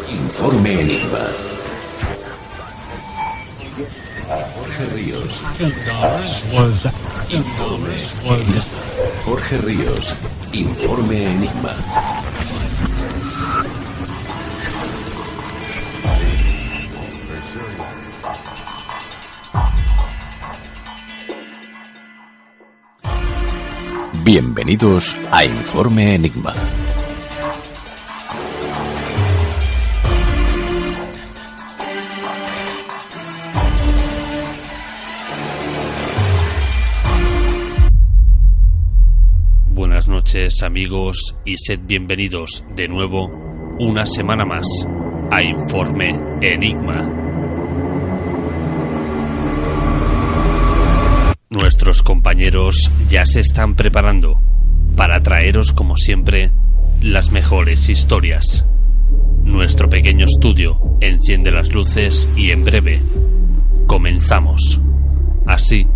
Informe Enigma. Jorge Ríos. Jorge Ríos. Informe Enigma. Bienvenidos a Informe Enigma. Buenas noches, amigos, y sed bienvenidos de nuevo una semana más a Informe Enigma. Nuestros compañeros ya se están preparando para traeros, como siempre, las mejores historias. Nuestro pequeño estudio enciende las luces y en breve comenzamos. Así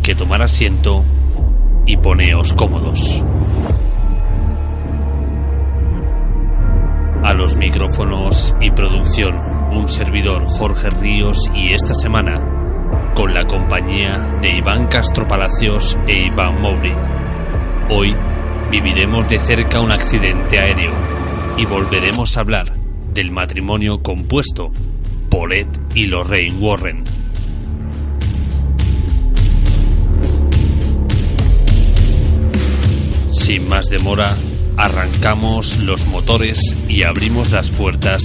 que tomad asiento y poneos cómodos. A los micrófonos y producción, un servidor, Jorge Ríos, y esta semana con la compañía de Iván Castro Palacios e Iván Mowry. Hoy viviremos de cerca un accidente aéreo y volveremos a hablar del matrimonio compuesto, Paulette y Lorraine Warren. Sin más demora, arrancamos los motores y abrimos las puertas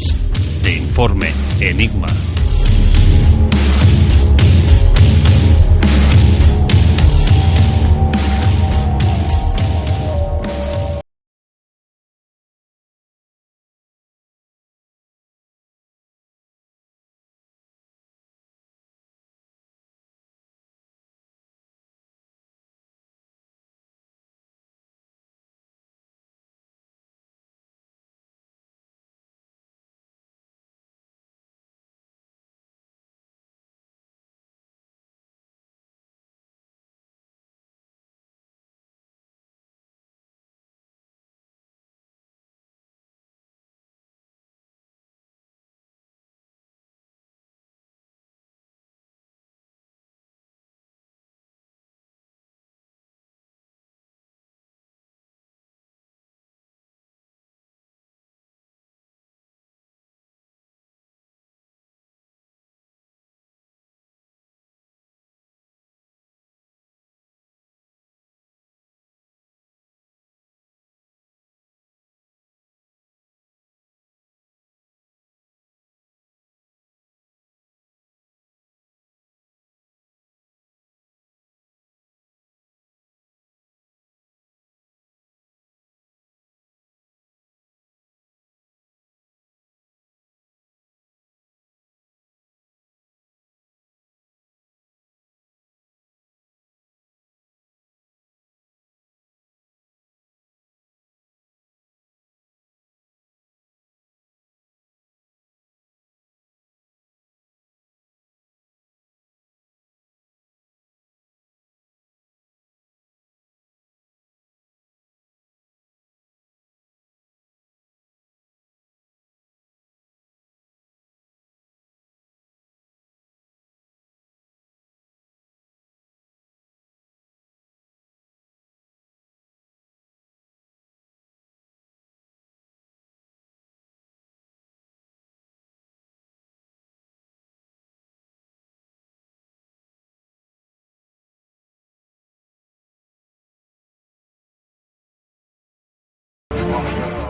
de Informe Enigma.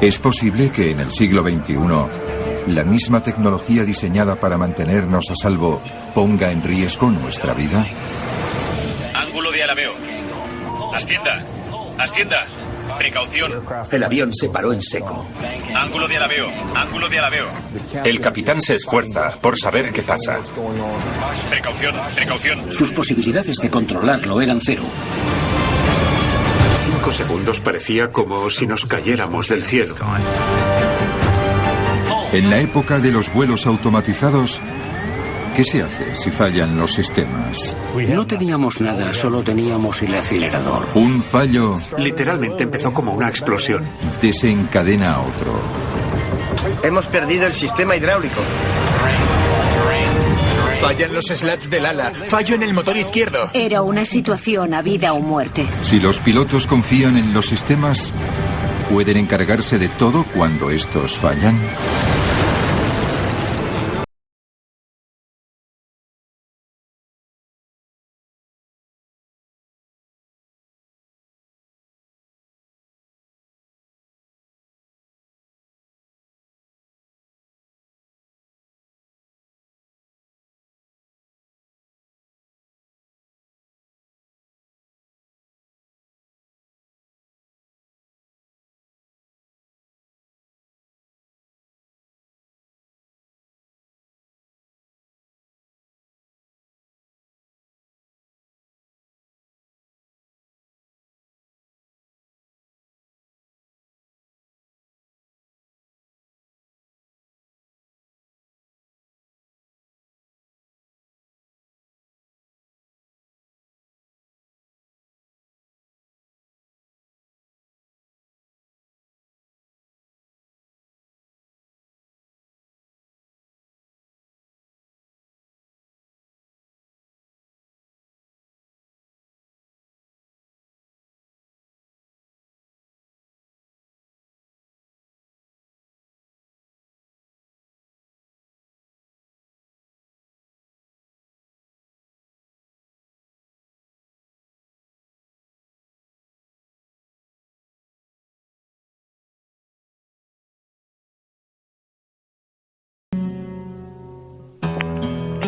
¿Es posible que en el siglo XXI la misma tecnología diseñada para mantenernos a salvo ponga en riesgo nuestra vida? Ángulo de alabeo. Ascienda. Ascienda. Precaución. El avión se paró en seco. Ángulo de alabeo. Ángulo de alabeo. El capitán se esfuerza por saber qué pasa. Precaución. Precaución. Sus posibilidades de controlarlo eran cero. 5 segundos parecía como si nos cayéramos del cielo. En la época de los vuelos automatizados, ¿Qué se hace si fallan los sistemas? No teníamos nada, solo teníamos el acelerador. Un fallo Literalmente empezó como una explosión. desencadena otro. Hemos perdido el sistema hidráulico. Fallan los slats del ala. Fallo en el motor izquierdo. Era una situación a vida o muerte. Si los pilotos confían en los sistemas, ¿pueden encargarse de todo cuando estos fallan?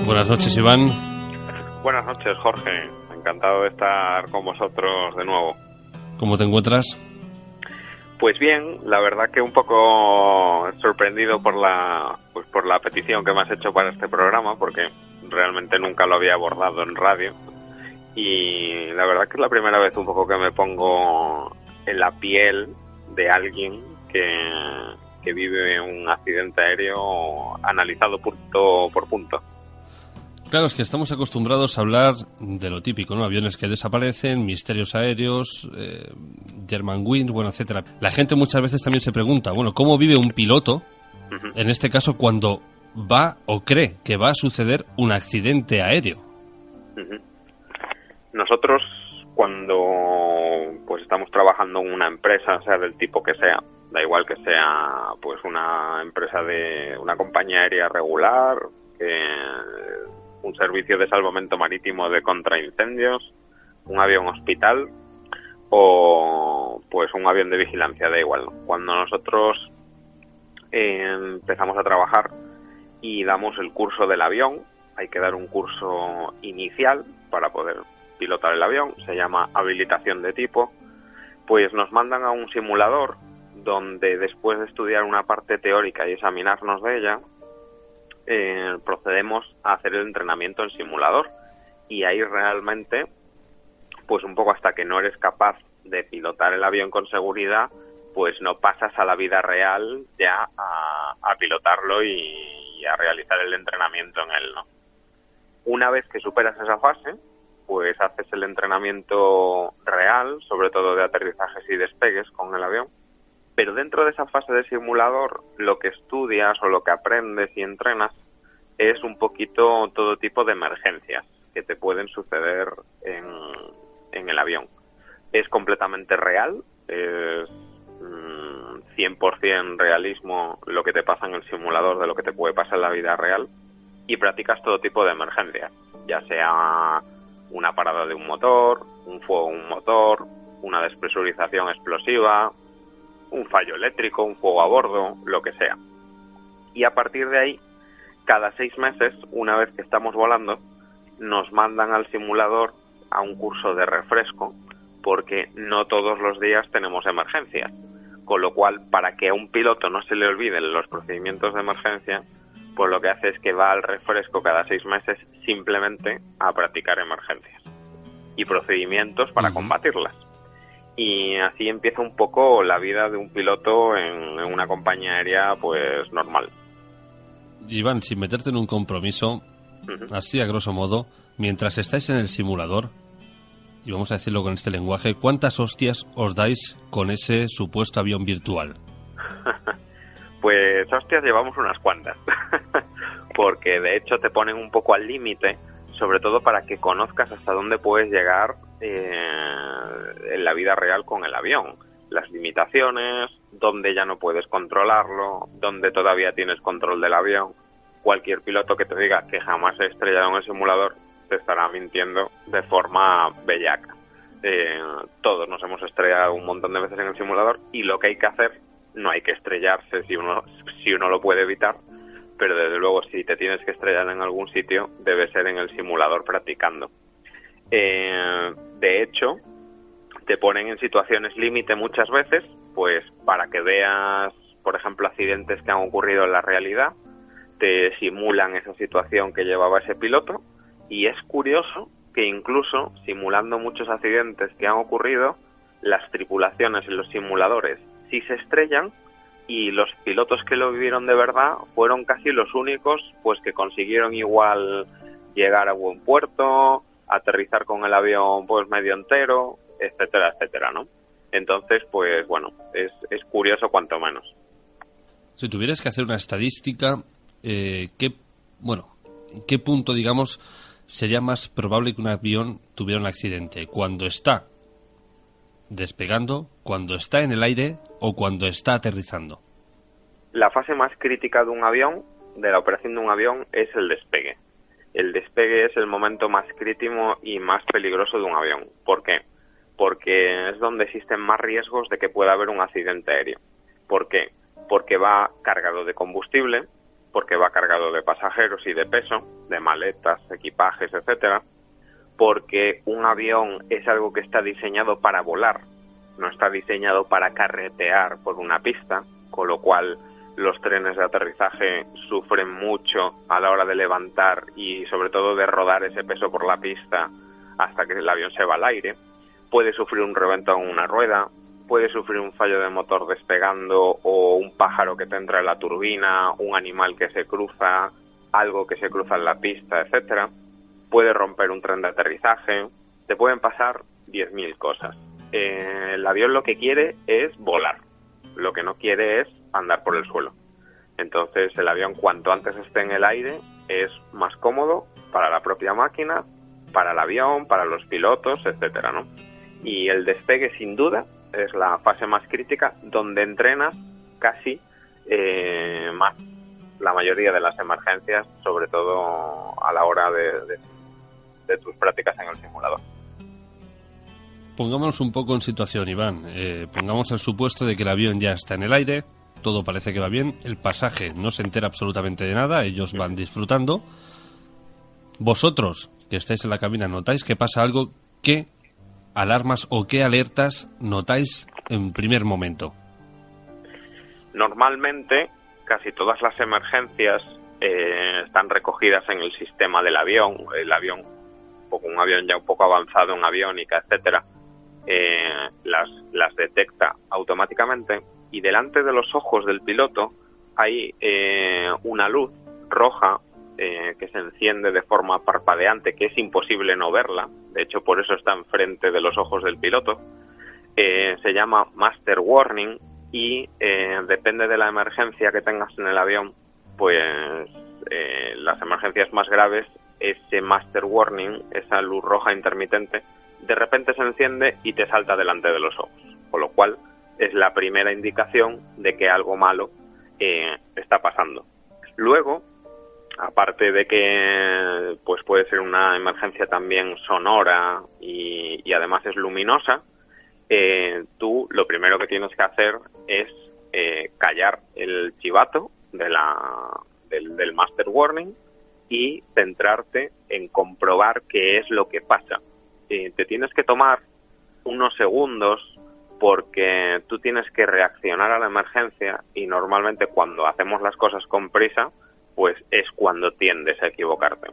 Buenas noches, Iván. Buenas noches, Jorge. Encantado de estar con vosotros de nuevo. ¿Cómo te encuentras? Pues bien, la verdad que un poco sorprendido por la petición que me has hecho para este programa, porque realmente nunca lo había abordado en radio. Y la verdad que es la primera vez un poco que me pongo en la piel de alguien que vive un accidente aéreo analizado punto por punto. Claro, es que estamos acostumbrados a hablar de lo típico, ¿no? Aviones que desaparecen, misterios aéreos, Germanwings, bueno, etcétera. La gente muchas veces también se pregunta, bueno, ¿cómo vive un piloto, en este caso, cuando va o cree que va a suceder un accidente aéreo? Nosotros, cuando pues estamos trabajando en una empresa, sea del tipo que sea, da igual que sea pues una empresa de una compañía aérea regular, un servicio de salvamento marítimo de contraincendios, un avión hospital o pues un avión de vigilancia, da igual. Cuando nosotros empezamos a trabajar y damos el curso del avión, hay que dar un curso inicial para poder pilotar el avión, se llama habilitación de tipo, pues nos mandan a un simulador donde después de estudiar una parte teórica y examinarnos de ella, procedemos a hacer el entrenamiento en simulador, y ahí realmente pues un poco hasta que no eres capaz de pilotar el avión con seguridad, pues no pasas a la vida real ya a pilotarlo y a realizar el entrenamiento en él, ¿no? Una vez que superas esa fase, pues haces el entrenamiento real, sobre todo de aterrizajes y despegues con el avión. Pero dentro de esa fase de simulador, lo que estudias o lo que aprendes y entrenas es un poquito todo tipo de emergencias que te pueden suceder en el avión. Es completamente real, es 100% realismo lo que te pasa en el simulador de lo que te puede pasar en la vida real, y practicas todo tipo de emergencias, ya sea una parada de un motor, un fuego en un motor, una despresurización explosiva, un fallo eléctrico, un fuego a bordo, lo que sea. Y a partir de ahí, cada 6 meses, una vez que estamos volando, nos mandan al simulador a un curso de refresco, porque no todos los días tenemos emergencias. Con lo cual, para que a un piloto no se le olviden los procedimientos de emergencia, pues lo que hace es que va al refresco cada 6 meses simplemente a practicar emergencias y procedimientos para combatirlas. Y así empieza un poco la vida de un piloto en una compañía aérea pues normal. Iván, sin meterte en un compromiso, así a grosso modo, mientras estáis en el simulador, y vamos a decirlo con este lenguaje, ¿cuántas hostias os dais con ese supuesto avión virtual? Pues hostias llevamos unas cuantas, porque de hecho te ponen un poco al límite, sobre todo para que conozcas hasta dónde puedes llegar en la vida real con el avión. Las limitaciones, dónde ya no puedes controlarlo, dónde todavía tienes control del avión. Cualquier piloto que te diga que jamás se ha estrellado en el simulador te estará mintiendo de forma bellaca. Todos nos hemos estrellado un montón de veces en el simulador y lo que hay que hacer, no hay que estrellarse si uno lo puede evitar, pero desde luego si te tienes que estrellar en algún sitio debe ser en el simulador practicando. De hecho, te ponen en situaciones límite muchas veces, pues para que veas, por ejemplo, accidentes que han ocurrido en la realidad, te simulan esa situación que llevaba ese piloto, y es curioso que incluso simulando muchos accidentes que han ocurrido, las tripulaciones en los simuladores sí se estrellan, y los pilotos que lo vivieron de verdad fueron casi los únicos pues que consiguieron igual llegar a buen puerto, aterrizar con el avión pues medio entero, etcétera, etcétera, ¿no? Entonces, pues bueno, es curioso cuanto menos. Si tuvieras que hacer una estadística, ¿en qué punto, digamos, sería más probable que un avión tuviera un accidente? ¿Cuando está despegando, cuando está en el aire o cuando está aterrizando? La fase más crítica de un avión, de la operación de un avión, es el despegue. El despegue es el momento más crítico y más peligroso de un avión. ¿Por qué? Porque es donde existen más riesgos de que pueda haber un accidente aéreo. ¿Por qué? Porque va cargado de combustible, porque va cargado de pasajeros y de peso, de maletas, equipajes, etcétera, porque un avión es algo que está diseñado para volar, no está diseñado para carretear por una pista, con lo cual los trenes de aterrizaje sufren mucho a la hora de levantar y sobre todo de rodar ese peso por la pista hasta que el avión se va al aire. Puede sufrir un reventón en una rueda, puede sufrir un fallo de motor despegando o un pájaro que te entra en la turbina, un animal que se cruza, algo que se cruza en la pista, etcétera. Puede romper un tren de aterrizaje, te pueden pasar 10.000 cosas. El avión lo que quiere es volar, lo que no quiere es andar por el suelo. Entonces el avión cuanto antes esté en el aire es más cómodo para la propia máquina, para el avión, para los pilotos, etcétera, ¿no? Y el despegue sin duda es la fase más crítica donde entrenas casi más la mayoría de las emergencias, sobre todo a la hora de tus prácticas en el simulador. Pongámonos un poco en situación, Iván. Pongamos el supuesto de que el avión ya está en el aire, todo parece que va bien, el pasaje no se entera absolutamente de nada, ellos van disfrutando. Vosotros, que estáis en la cabina, notáis que pasa algo. ¿Qué alarmas o qué alertas notáis en primer momento? Normalmente, casi todas las emergencias están recogidas en el sistema del avión. El avión, un avión ya un poco avanzado en aviónica, etcétera, las detecta automáticamente, y delante de los ojos del piloto hay una luz roja que se enciende de forma parpadeante, que es imposible no verla. De hecho, por eso está enfrente de los ojos del piloto. Se llama Master Warning y depende de la emergencia que tengas en el avión, pues las emergencias más graves, ese Master Warning, esa luz roja intermitente, de repente se enciende y te salta delante de los ojos, con lo cual es la primera indicación de que algo malo está pasando. Luego, aparte de que pues puede ser una emergencia también sonora y además es luminosa, tú lo primero que tienes que hacer es callar el chivato del Master Warning y centrarte en comprobar qué es lo que pasa. Te tienes que tomar unos segundos porque tú tienes que reaccionar a la emergencia, y normalmente cuando hacemos las cosas con prisa, pues es cuando tiendes a equivocarte.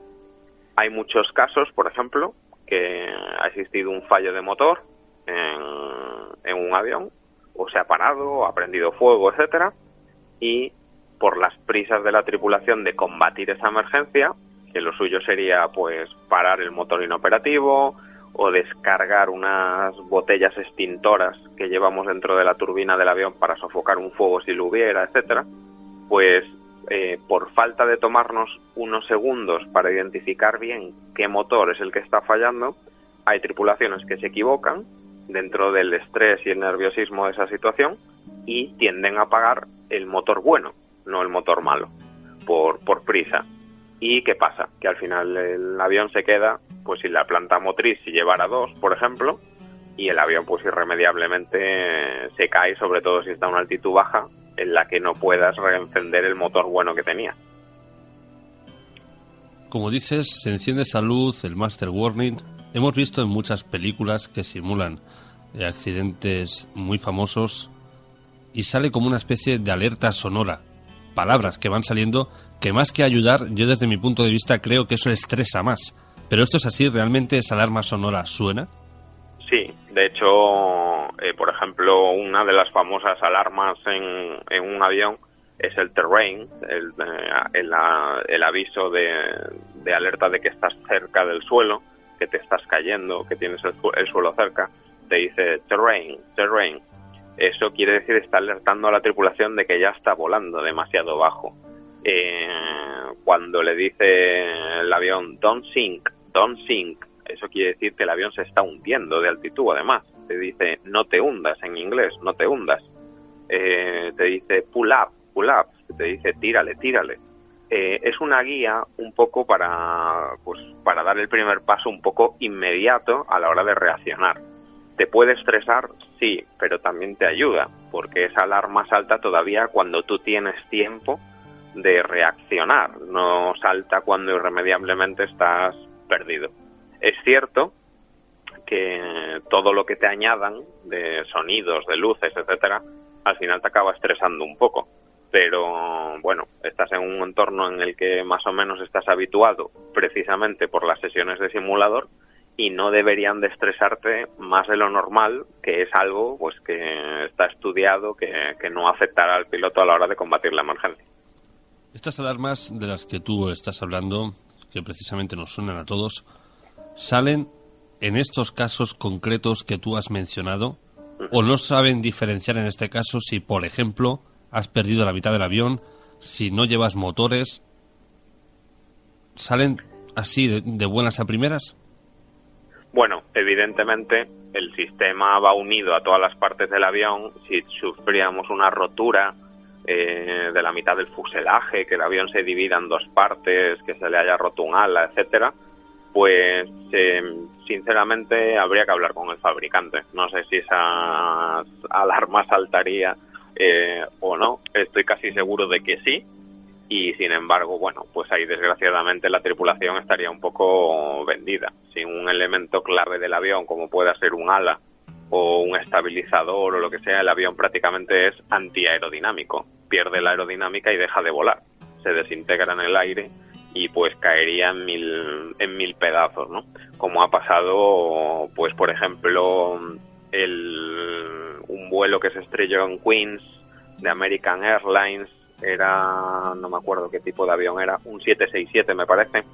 Hay muchos casos, por ejemplo, que ha existido un fallo de motor en un avión, o se ha parado, o ha prendido fuego, etcétera, y por las prisas de la tripulación de combatir esa emergencia, que lo suyo sería pues parar el motor inoperativo o descargar unas botellas extintoras que llevamos dentro de la turbina del avión para sofocar un fuego si lo hubiera, etcétera, pues por falta de tomarnos unos segundos para identificar bien qué motor es el que está fallando, hay tripulaciones que se equivocan dentro del estrés y el nerviosismo de esa situación y tienden a apagar el motor bueno, no el motor malo, por prisa. ¿Y qué pasa? Que al final el avión se queda pues sin la planta motriz si llevara 2, por ejemplo, y el avión pues irremediablemente se cae, sobre todo si está a una altitud baja en la que no puedas reencender el motor bueno que tenía. Como dices, se enciende esa luz, el master warning. Hemos visto en muchas películas que simulan accidentes muy famosos y sale como una especie de alerta sonora, palabras que van saliendo que más que ayudar, yo desde mi punto de vista creo que eso estresa más. ¿Pero esto es así? ¿Realmente esa alarma sonora suena? Sí, de hecho, por ejemplo, una de las famosas alarmas en un avión es el terrain, el aviso de alerta de que estás cerca del suelo, que te estás cayendo, que tienes el suelo cerca, te dice terrain. Eso quiere decir está alertando a la tripulación de que ya está volando demasiado bajo. Cuando le dice el avión don't sink, eso quiere decir que el avión se está hundiendo de altitud. Además te dice no te hundas, en inglés, no te hundas. Te dice pull up, te dice tírale. Es una guía un poco para dar el primer paso un poco inmediato a la hora de reaccionar. ¿Te puede estresar? Sí, pero también te ayuda, porque esa alarma salta todavía cuando tú tienes tiempo de reaccionar, no salta cuando irremediablemente estás perdido. Es cierto que todo lo que te añadan de sonidos, de luces, etcétera, al final te acaba estresando un poco, pero bueno, estás en un entorno en el que más o menos estás habituado precisamente por las sesiones de simulador y no deberían de estresarte más de lo normal, que es algo pues que está estudiado que no afectará al piloto a la hora de combatir la emergencia. Estas alarmas de las que tú estás hablando, que precisamente nos suenan a todos, ¿salen en estos casos concretos que tú has mencionado? ¿O no saben diferenciar en este caso si, por ejemplo, has perdido la mitad del avión, si no llevas motores? ¿Salen así de buenas a primeras? Bueno, evidentemente el sistema va unido a todas las partes del avión. Si sufríamos una rotura de la mitad del fuselaje, que el avión se divida en 2 partes, que se le haya roto un ala, etcétera, pues sinceramente habría que hablar con el fabricante. No sé si esa alarma saltaría o no. Estoy casi seguro de que sí. Y sin embargo, bueno, pues ahí desgraciadamente la tripulación estaría un poco vendida. Sin un elemento clave del avión, como pueda ser un ala o un estabilizador o lo que sea, el avión prácticamente es antiaerodinámico. Pierde la aerodinámica y deja de volar. Se desintegra en el aire y pues caería en mil pedazos, ¿no? Como ha pasado, pues por ejemplo, un vuelo que se estrelló en Queens de American Airlines, no me acuerdo qué tipo de avión era, un 767 me parece,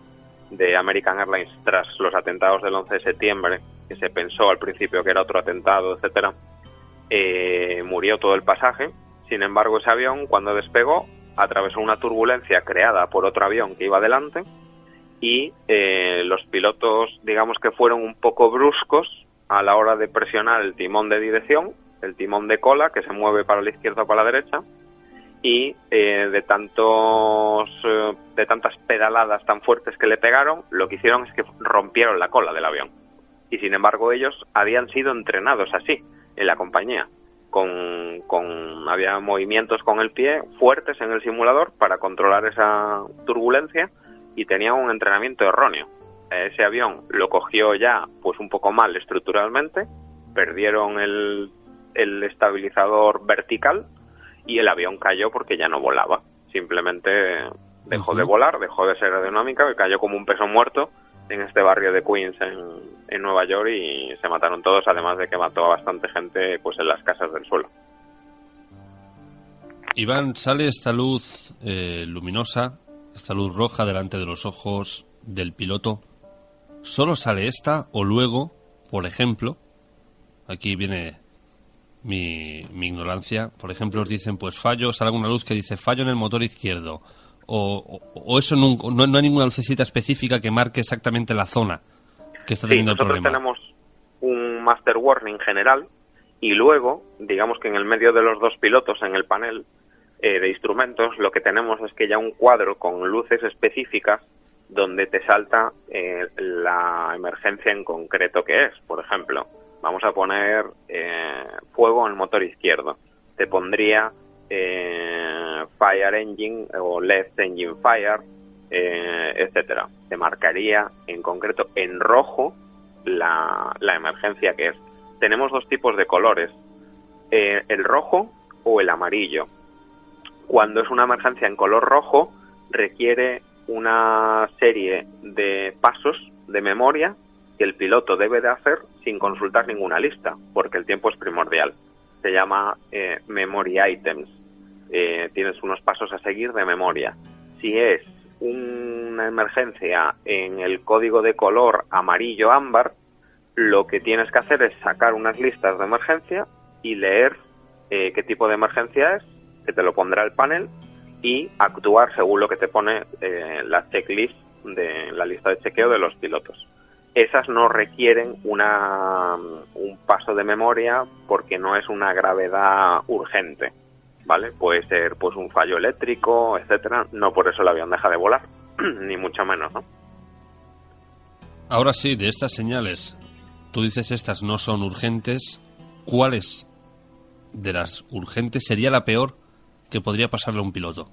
de American Airlines tras los atentados del 11 de septiembre, que se pensó al principio que era otro atentado, etcétera. Murió todo el pasaje. Sin embargo, ese avión, cuando despegó, atravesó una turbulencia creada por otro avión que iba delante y los pilotos, digamos que fueron un poco bruscos a la hora de presionar el timón de dirección, el timón de cola, que se mueve para la izquierda o para la derecha, y de tantas pedaladas tan fuertes que le pegaron, lo que hicieron es que rompieron la cola del avión. Y sin embargo ellos habían sido entrenados así en la compañía, había movimientos con el pie fuertes en el simulador para controlar esa turbulencia y tenían un entrenamiento erróneo. Ese avión lo cogió ya pues un poco mal estructuralmente, perdieron el estabilizador vertical y el avión cayó porque ya no volaba. Simplemente dejó de volar, dejó de ser aerodinámica y cayó como un peso muerto en este barrio de Queens en Nueva York y se mataron todos, además de que mató a bastante gente pues en las casas del suelo. Iván, sale esta luz luminosa, esta luz roja delante de los ojos del piloto, ¿solo sale esta o luego, por ejemplo, aquí viene mi ignorancia, por ejemplo os dicen pues fallo, sale una luz que dice fallo en el motor izquierdo, o eso no hay ninguna lucecita específica que marque exactamente la zona que está teniendo el problema? Nosotros tenemos un master warning general y luego, digamos que en el medio de los dos pilotos en el panel de instrumentos, lo que tenemos es que ya un cuadro con luces específicas donde te salta la emergencia en concreto que es. Por ejemplo, vamos a poner fuego en el motor izquierdo. Te pondría fire engine o left engine fire, etcétera. Te marcaría en concreto en rojo la emergencia que es. Tenemos dos tipos de colores, el rojo o el amarillo. Cuando es una emergencia en color rojo, requiere una serie de pasos de memoria que el piloto debe de hacer sin consultar ninguna lista, porque el tiempo es primordial. Se llama memory items. Tienes unos pasos a seguir de memoria. Si es una emergencia en el código de color amarillo ámbar, lo que tienes que hacer es sacar unas listas de emergencia y leer qué tipo de emergencia es, que te lo pondrá el panel, y actuar según lo que te pone la checklist de la lista de chequeo de los pilotos. Esas no requieren un paso de memoria porque no es una gravedad urgente, ¿vale? Puede ser pues un fallo eléctrico, etcétera. No por eso el avión deja de volar, ni mucho menos, ¿no? Ahora sí, de estas señales, tú dices estas no son urgentes. ¿Cuáles de las urgentes sería la peor que podría pasarle a un piloto?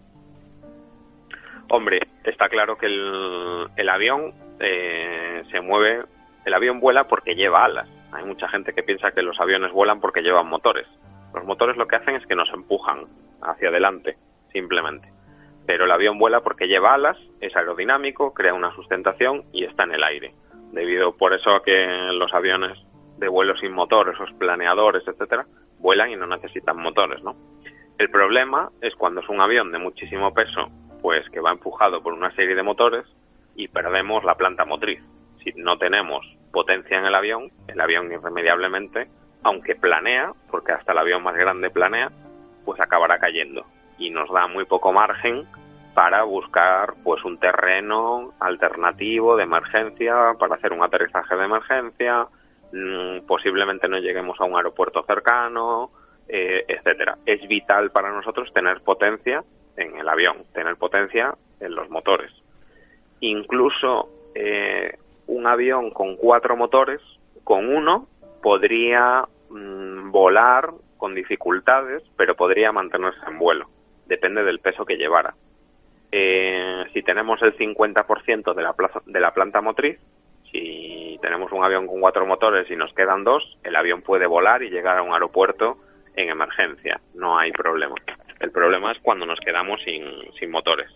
Hombre, está claro que el avión se mueve, el avión vuela porque lleva alas. Hay mucha gente que piensa que los aviones vuelan porque llevan motores. Los motores lo que hacen es que nos empujan hacia adelante, simplemente. Pero el avión vuela porque lleva alas, es aerodinámico, crea una sustentación y está en el aire. Debido por eso a que los aviones de vuelo sin motor, esos planeadores, etcétera, vuelan y no necesitan motores, ¿no? El problema es cuando es un avión de muchísimo peso, pues que va empujado por una serie de motores y perdemos la planta motriz. Si no tenemos potencia en el avión irremediablemente, aunque planea, porque hasta el avión más grande planea, pues acabará cayendo y nos da muy poco margen para buscar pues un terreno alternativo de emergencia, para hacer un aterrizaje de emergencia, posiblemente no lleguemos a un aeropuerto cercano, etcétera. Es vital para nosotros tener potencia en el avión, tener potencia en los motores. Incluso un avión con 4 motores, con uno podría volar con dificultades, pero podría mantenerse en vuelo. Depende del peso que llevara. Si tenemos el 50% de la planta motriz, si tenemos un avión con 4 motores y nos quedan 2, el avión puede volar y llegar a un aeropuerto en emergencia. No hay problema. El problema es cuando nos quedamos sin motores.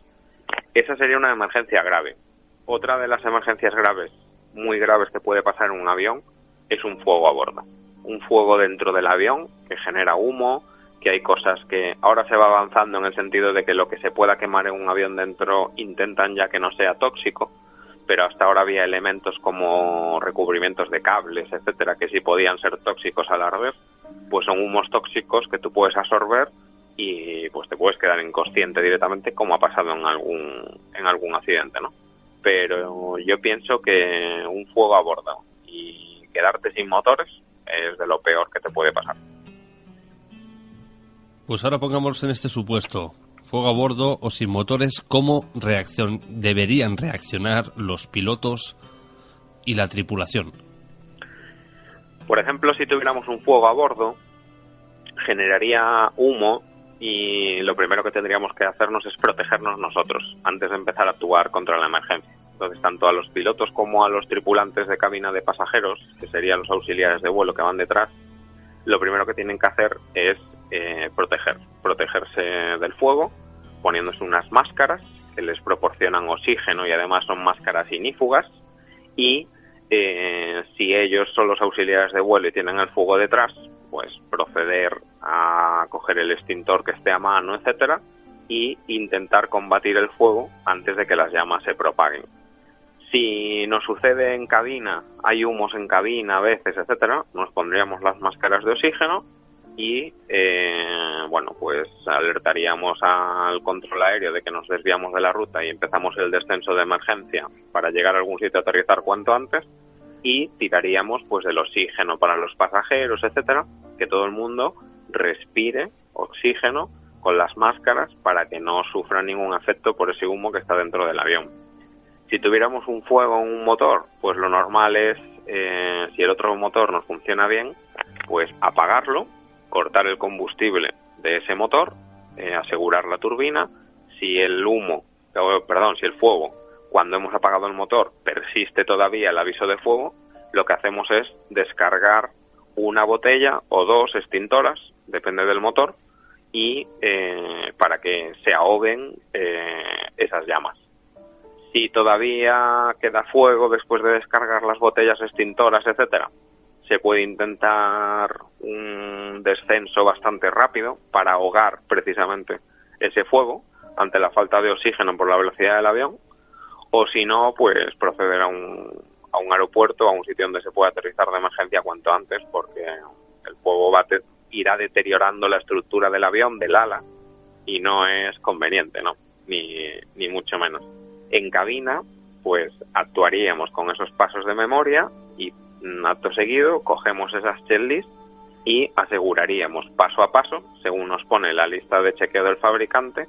Esa sería una emergencia grave. Otra de las emergencias graves, muy graves que puede pasar en un avión, es un fuego a bordo. Un fuego dentro del avión que genera humo, que hay cosas que ahora se va avanzando en el sentido de que lo que se pueda quemar en un avión dentro intentan ya que no sea tóxico, pero hasta ahora había elementos como recubrimientos de cables, etcétera, que sí podían ser tóxicos al arder, pues son humos tóxicos que tú puedes absorber y pues te puedes quedar inconsciente directamente, como ha pasado en algún accidente, ¿no? Pero yo pienso que un fuego a bordo y quedarte sin motores es de lo peor que te puede pasar. Pues ahora pongamos en este supuesto, fuego a bordo o sin motores, ¿cómo deberían reaccionar los pilotos y la tripulación? Por ejemplo, si tuviéramos un fuego a bordo, generaría humo y lo primero que tendríamos que hacernos es protegernos nosotros antes de empezar a actuar contra la emergencia. Entonces, tanto a los pilotos como a los tripulantes de cabina de pasajeros, que serían los auxiliares de vuelo que van detrás, lo primero que tienen que hacer es protegerse del fuego, poniéndose unas máscaras que les proporcionan oxígeno y además son máscaras inífugas, y si ellos son los auxiliares de vuelo y tienen el fuego detrás, pues proceder a coger el extintor que esté a mano, etcétera, y intentar combatir el fuego antes de que las llamas se propaguen. Si nos sucede en cabina, hay humos en cabina a veces, etcétera, nos pondríamos las máscaras de oxígeno y, pues alertaríamos al control aéreo de que nos desviamos de la ruta y empezamos el descenso de emergencia para llegar a algún sitio a aterrizar cuanto antes, y tiraríamos pues del oxígeno para los pasajeros, etcétera, que todo el mundo respire oxígeno con las máscaras para que no sufra ningún efecto por ese humo que está dentro del avión. Si tuviéramos un fuego en un motor, pues lo normal es, si el otro motor nos funciona bien, pues apagarlo, cortar el combustible de ese motor, asegurar la turbina. Si el fuego, cuando hemos apagado el motor, persiste todavía el aviso de fuego, lo que hacemos es descargar una botella o dos extintoras, depende del motor, y para que se ahoguen esas llamas. Si todavía queda fuego después de descargar las botellas extintoras, etcétera, se puede intentar un descenso bastante rápido para ahogar precisamente ese fuego ante la falta de oxígeno por la velocidad del avión, o si no, pues proceder a un aeropuerto, a un sitio donde se pueda aterrizar de emergencia cuanto antes, porque el fuego irá deteriorando la estructura del avión, del ala, y no es conveniente, ¿no? Ni mucho menos. En cabina, pues actuaríamos con esos pasos de memoria y acto seguido cogemos esas checklists y aseguraríamos paso a paso, según nos pone la lista de chequeo del fabricante,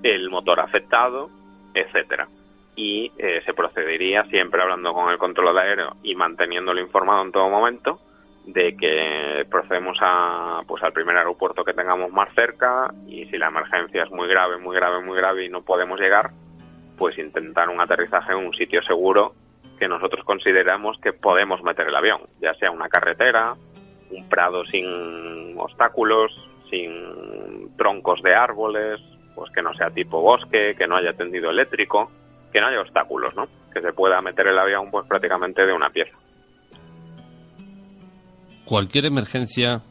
el motor afectado, etcétera. Y se procedería, siempre hablando con el control aéreo y manteniéndolo informado en todo momento, de que procedemos al primer aeropuerto que tengamos más cerca, y si la emergencia es muy grave y no podemos llegar, pues intentar un aterrizaje en un sitio seguro que nosotros consideramos que podemos meter el avión, ya sea una carretera, un prado sin obstáculos, sin troncos de árboles, pues que no sea tipo bosque, que no haya tendido eléctrico, que no haya obstáculos, ¿no? Que se pueda meter el avión pues prácticamente de una pieza. Cualquier emergencia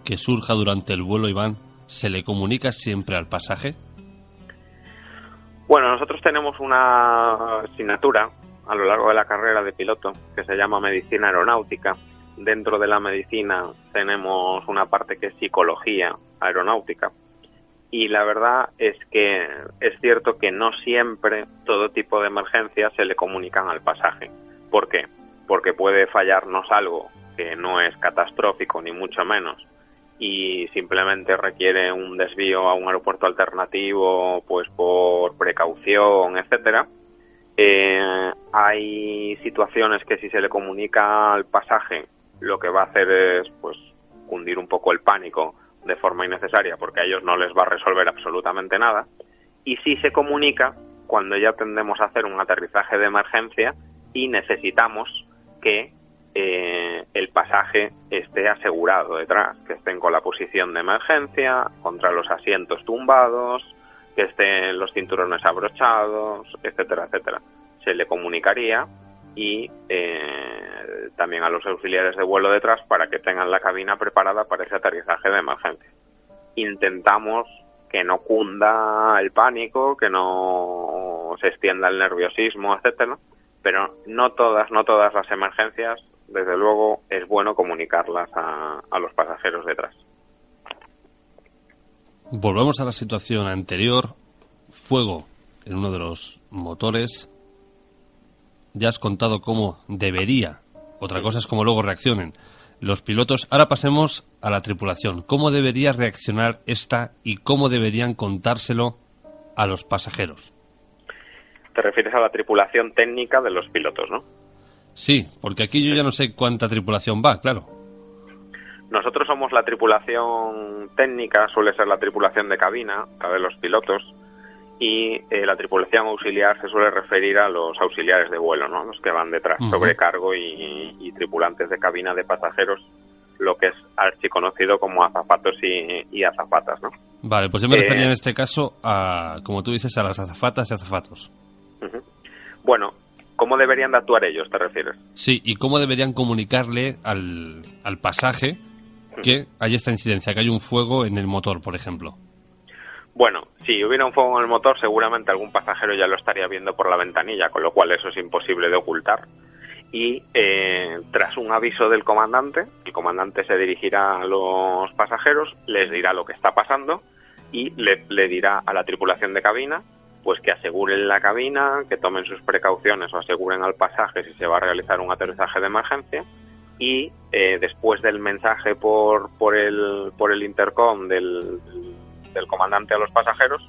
que surja durante el vuelo, Iván, ¿se le comunica siempre al pasaje? Bueno, nosotros tenemos una asignatura a lo largo de la carrera de piloto que se llama Medicina Aeronáutica. Dentro de la medicina tenemos una parte que es psicología aeronáutica. Y la verdad es que es cierto que no siempre todo tipo de emergencias se le comunican al pasaje. ¿Por qué? Porque puede fallarnos algo que no es catastrófico ni mucho menos, y simplemente requiere un desvío a un aeropuerto alternativo pues por precaución, etcétera. Hay situaciones que si se le comunica al pasaje, lo que va a hacer es pues cundir un poco el pánico de forma innecesaria, porque a ellos no les va a resolver absolutamente nada. Y si se comunica cuando ya tendemos a hacer un aterrizaje de emergencia y necesitamos que el pasaje esté asegurado detrás, que estén con la posición de emergencia, contra los asientos tumbados, que estén los cinturones abrochados, etcétera, etcétera. Se le comunicaría, y también a los auxiliares de vuelo detrás para que tengan la cabina preparada para ese aterrizaje de emergencia. Intentamos que no cunda el pánico, que no se extienda el nerviosismo, etcétera, pero no todas las emergencias, desde luego, es bueno comunicarlas a los pasajeros detrás. Volvemos a la situación anterior. Fuego en uno de los motores. Ya has contado cómo debería. Otra cosa es cómo luego reaccionen los pilotos. Ahora pasemos a la tripulación. ¿Cómo debería reaccionar esta y cómo deberían contárselo a los pasajeros? Te refieres a la tripulación técnica de los pilotos, ¿no? Sí, porque aquí yo ya no sé cuánta tripulación va, claro. Nosotros somos la tripulación técnica, suele ser la tripulación de cabina, la de los pilotos, y la tripulación auxiliar se suele referir a los auxiliares de vuelo, ¿no? Los que van detrás, sobrecargo y tripulantes de cabina de pasajeros, lo que es archiconocido como azafatos y azafatas, ¿no? Vale, pues yo me refería en este caso a, como tú dices, a las azafatas y azafatos. Bueno, ¿cómo deberían de actuar ellos, te refieres? Sí, y cómo deberían comunicarle al pasaje que hay esta incidencia, que hay un fuego en el motor, por ejemplo. Bueno, si hubiera un fuego en el motor, seguramente algún pasajero ya lo estaría viendo por la ventanilla, con lo cual eso es imposible de ocultar. Y tras un aviso del comandante, el comandante se dirigirá a los pasajeros, les dirá lo que está pasando y le dirá a la tripulación de cabina pues que aseguren la cabina, que tomen sus precauciones o aseguren al pasaje si se va a realizar un aterrizaje de emergencia. Y después del mensaje por el intercom del comandante a los pasajeros,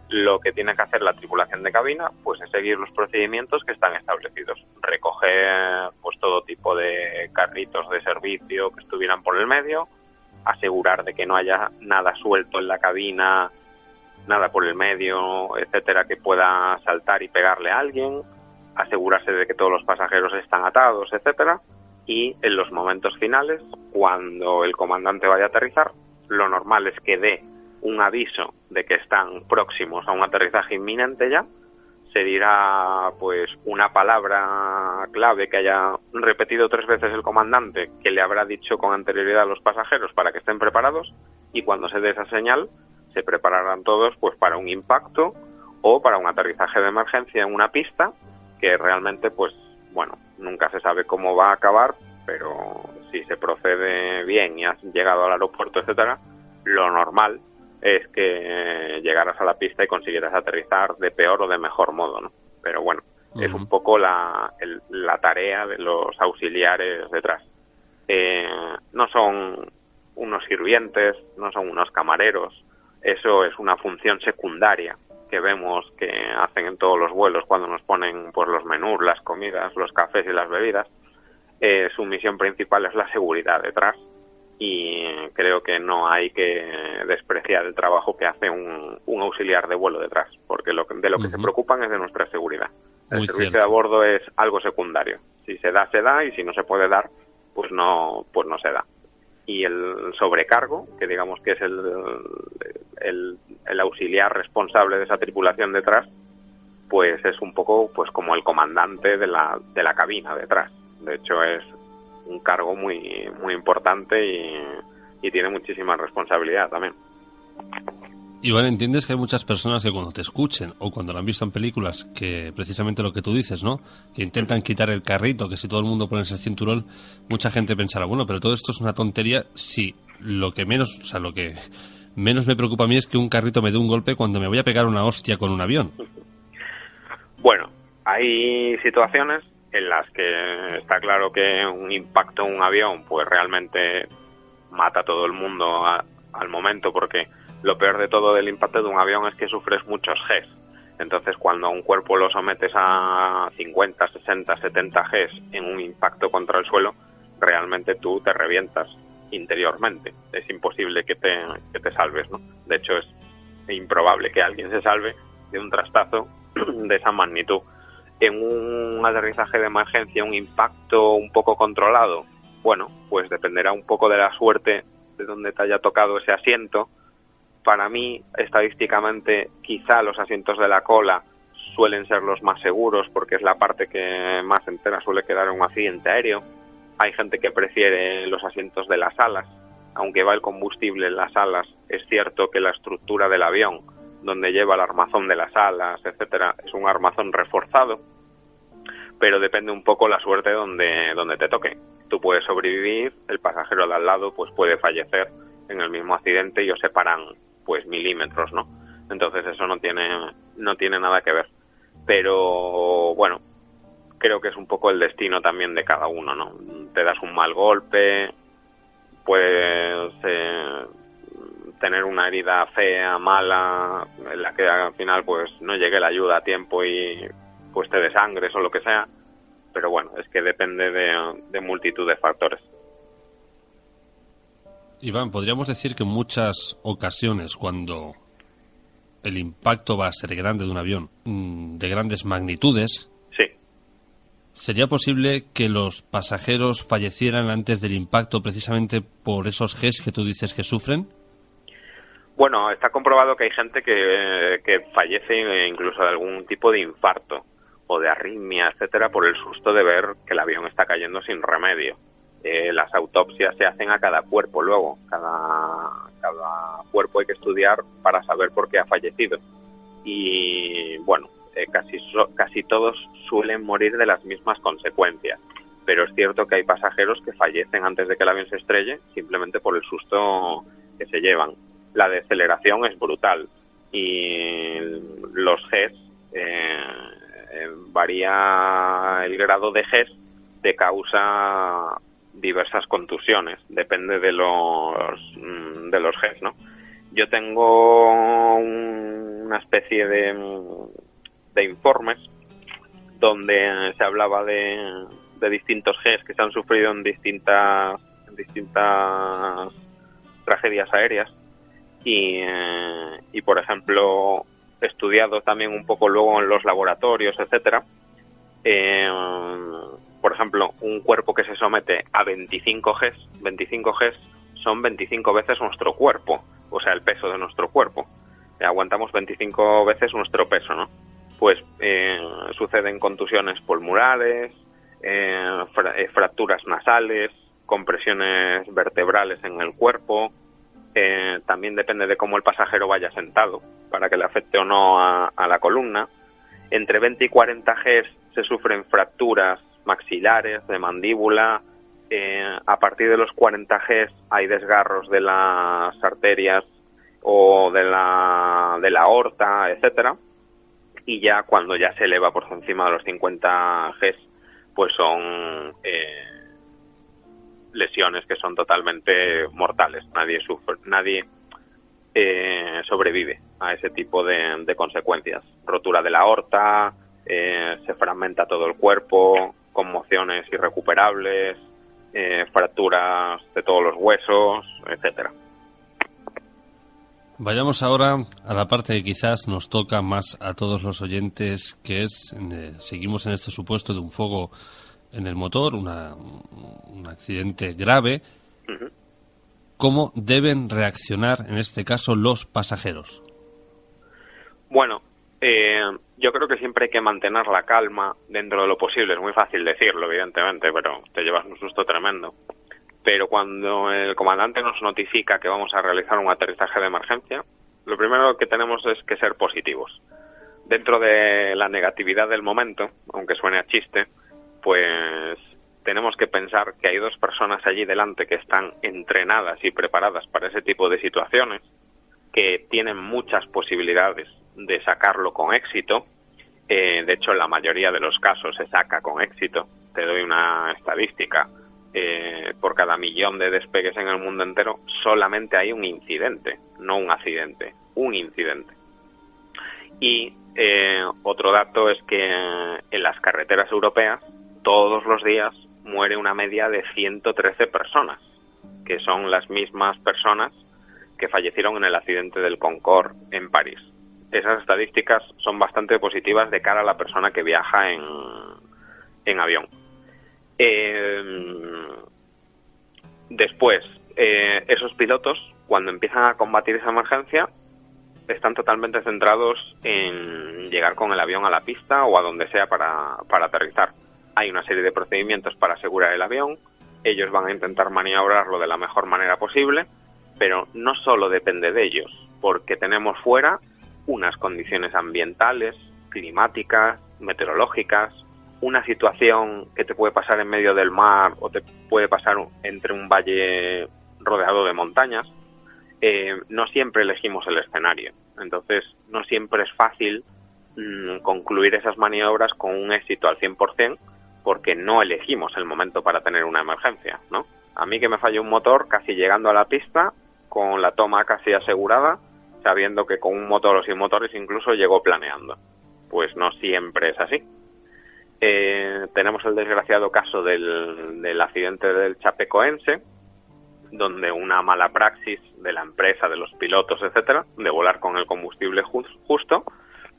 lo que tiene que hacer la tripulación de cabina pues es seguir los procedimientos que están establecidos, recoger pues todo tipo de carritos de servicio que estuvieran por el medio, asegurar de que no haya nada suelto en la cabina, nada por el medio, etcétera, que pueda saltar y pegarle a alguien, asegurarse de que todos los pasajeros están atados, etcétera. Y en los momentos finales, cuando el comandante vaya a aterrizar, lo normal es que dé un aviso de que están próximos a un aterrizaje inminente ya. Se dirá pues una palabra clave que haya repetido 3 veces el comandante, que le habrá dicho con anterioridad a los pasajeros para que estén preparados, y cuando se dé esa señal se prepararán todos pues para un impacto o para un aterrizaje de emergencia en una pista que realmente pues bueno, nunca se sabe cómo va a acabar, pero si se procede bien y has llegado al aeropuerto, etcétera, lo normal es que llegaras a la pista y consiguieras aterrizar de peor o de mejor modo, ¿no? Pero bueno, es un poco la tarea de los auxiliares detrás. No son unos sirvientes, no son unos camareros, eso es una función secundaria que vemos que hacen en todos los vuelos cuando nos ponen pues los menús, las comidas, los cafés y las bebidas. Su misión principal es la seguridad detrás, y creo que no hay que despreciar el trabajo que hace un auxiliar de vuelo detrás, porque de lo que se preocupan es de nuestra seguridad. El servicio de a bordo es algo secundario. Si se da, y si no se puede dar, pues no se da. Y el sobrecargo, que digamos que es el auxiliar responsable de esa tripulación detrás, pues es un poco pues como el comandante de la cabina detrás. De hecho es un cargo muy muy importante y tiene muchísima responsabilidad también. Iván, ¿entiendes que hay muchas personas que cuando te escuchen o cuando lo han visto en películas, que precisamente lo que tú dices, ¿no? Que intentan quitar el carrito, que si todo el mundo pone ese cinturón, mucha gente pensará, bueno, pero todo esto es una tontería si lo que menos me preocupa a mí es que un carrito me dé un golpe cuando me voy a pegar una hostia con un avión? Bueno, hay situaciones en las que está claro que un impacto en un avión pues realmente mata a todo el mundo al momento, porque lo peor de todo del impacto de un avión es que sufres muchos Gs. Entonces, cuando a un cuerpo lo sometes a 50, 60, 70 Gs en un impacto contra el suelo, realmente tú te revientas interiormente. Es imposible que te salves, ¿no? De hecho, es improbable que alguien se salve de un trastazo de esa magnitud. En un aterrizaje de emergencia, un impacto un poco controlado, bueno, pues dependerá un poco de la suerte de donde te haya tocado ese asiento. Para mí, estadísticamente, quizá los asientos de la cola suelen ser los más seguros porque es la parte que más entera suele quedar en un accidente aéreo. Hay gente que prefiere los asientos de las alas. Aunque va el combustible en las alas, es cierto que la estructura del avión, donde lleva el armazón de las alas, etcétera, es un armazón reforzado, pero depende un poco la suerte donde te toque. Tú puedes sobrevivir, el pasajero de al lado pues puede fallecer en el mismo accidente y os separan pues milímetros, ¿no? Entonces eso no tiene nada que ver. Pero bueno, creo que es un poco el destino también de cada uno, ¿no? Te das un mal golpe, puedes tener una herida fea, mala, en la que al final pues no llegue la ayuda a tiempo y pues te desangres o lo que sea. Pero bueno, es que depende de multitud de factores. Iván, podríamos decir que en muchas ocasiones cuando el impacto va a ser grande de un avión, de grandes magnitudes, sí, ¿sería posible que los pasajeros fallecieran antes del impacto precisamente por esos Gs que tú dices que sufren? Bueno, está comprobado que hay gente que fallece incluso de algún tipo de infarto o de arritmia, etcétera, por el susto de ver que el avión está cayendo sin remedio. Las autopsias se hacen a cada cuerpo luego. Cada cuerpo hay que estudiar para saber por qué ha fallecido. Y bueno, casi todos suelen morir de las mismas consecuencias. Pero es cierto que hay pasajeros que fallecen antes de que el avión se estrelle simplemente por el susto que se llevan. La deceleración es brutal y los Gs, varía el grado de Gs, te causa diversas contusiones, depende de los Gs, ¿no? Yo tengo una especie de informes donde se hablaba de distintos Gs que se han sufrido en distintas tragedias aéreas y por ejemplo, estudiado también un poco luego en los laboratorios, etcétera. Por ejemplo, un cuerpo que se somete a 25 Gs son 25 veces nuestro cuerpo, o sea, el peso de nuestro cuerpo. Aguantamos 25 veces nuestro peso, ¿no? Pues suceden contusiones pulmonares, fracturas nasales, compresiones vertebrales en el cuerpo. También depende de cómo el pasajero vaya sentado para que le afecte o no a la columna. Entre 20 y 40 Gs se sufren fracturas maxilares, de mandíbula. A partir de los 40 Gs hay desgarros de las arterias o de la aorta, etcétera. Y ya cuando ya se eleva por encima de los 50 Gs, pues son lesiones que son totalmente mortales. Nadie sobrevive a ese tipo de consecuencias. Rotura de la aorta, se fragmenta todo el cuerpo, conmociones irrecuperables, fracturas de todos los huesos, etcétera. Vayamos ahora a la parte que quizás nos toca más a todos los oyentes, que es, seguimos en este supuesto de un fuego en el motor, un accidente grave. Uh-huh. ¿Cómo deben reaccionar en este caso los pasajeros? Bueno, yo creo que siempre hay que mantener la calma dentro de lo posible. Es muy fácil decirlo, evidentemente, pero te llevas un susto tremendo. Pero cuando el comandante nos notifica que vamos a realizar un aterrizaje de emergencia, lo primero que tenemos es que ser positivos. Dentro de la negatividad del momento, aunque suene a chiste, pues tenemos que pensar que hay dos personas allí delante que están entrenadas y preparadas para ese tipo de situaciones, que tienen muchas posibilidades de sacarlo con éxito. De hecho, en la mayoría de los casos se saca con éxito. Te doy una estadística. Por cada 1.000.000 de despegues en el mundo entero, solamente hay un incidente, no un accidente, un incidente. Y otro dato es que en las carreteras europeas todos los días muere una media de 113 personas, que son las mismas personas que fallecieron en el accidente del Concorde en París. Esas estadísticas son bastante positivas de cara a la persona que viaja en avión. Después, esos pilotos, cuando empiezan a combatir esa emergencia, están totalmente centrados en llegar con el avión a la pista o a donde sea para aterrizar. Hay una serie de procedimientos para asegurar el avión. Ellos van a intentar maniobrarlo de la mejor manera posible, pero no solo depende de ellos, porque tenemos fuera unas condiciones ambientales, climáticas, meteorológicas, una situación que te puede pasar en medio del mar o te puede pasar entre un valle rodeado de montañas. No siempre elegimos el escenario, entonces no siempre es fácil concluir esas maniobras con un éxito al 100%, porque no elegimos el momento para tener una emergencia, ¿no? A mí que me falló un motor casi llegando a la pista, con la toma casi asegurada, sabiendo que con un motor o sin motores incluso llegó planeando. Pues no siempre es así. Tenemos el desgraciado caso del accidente del Chapecoense, donde una mala praxis de la empresa, de los pilotos, etcétera, de volar con el combustible justo,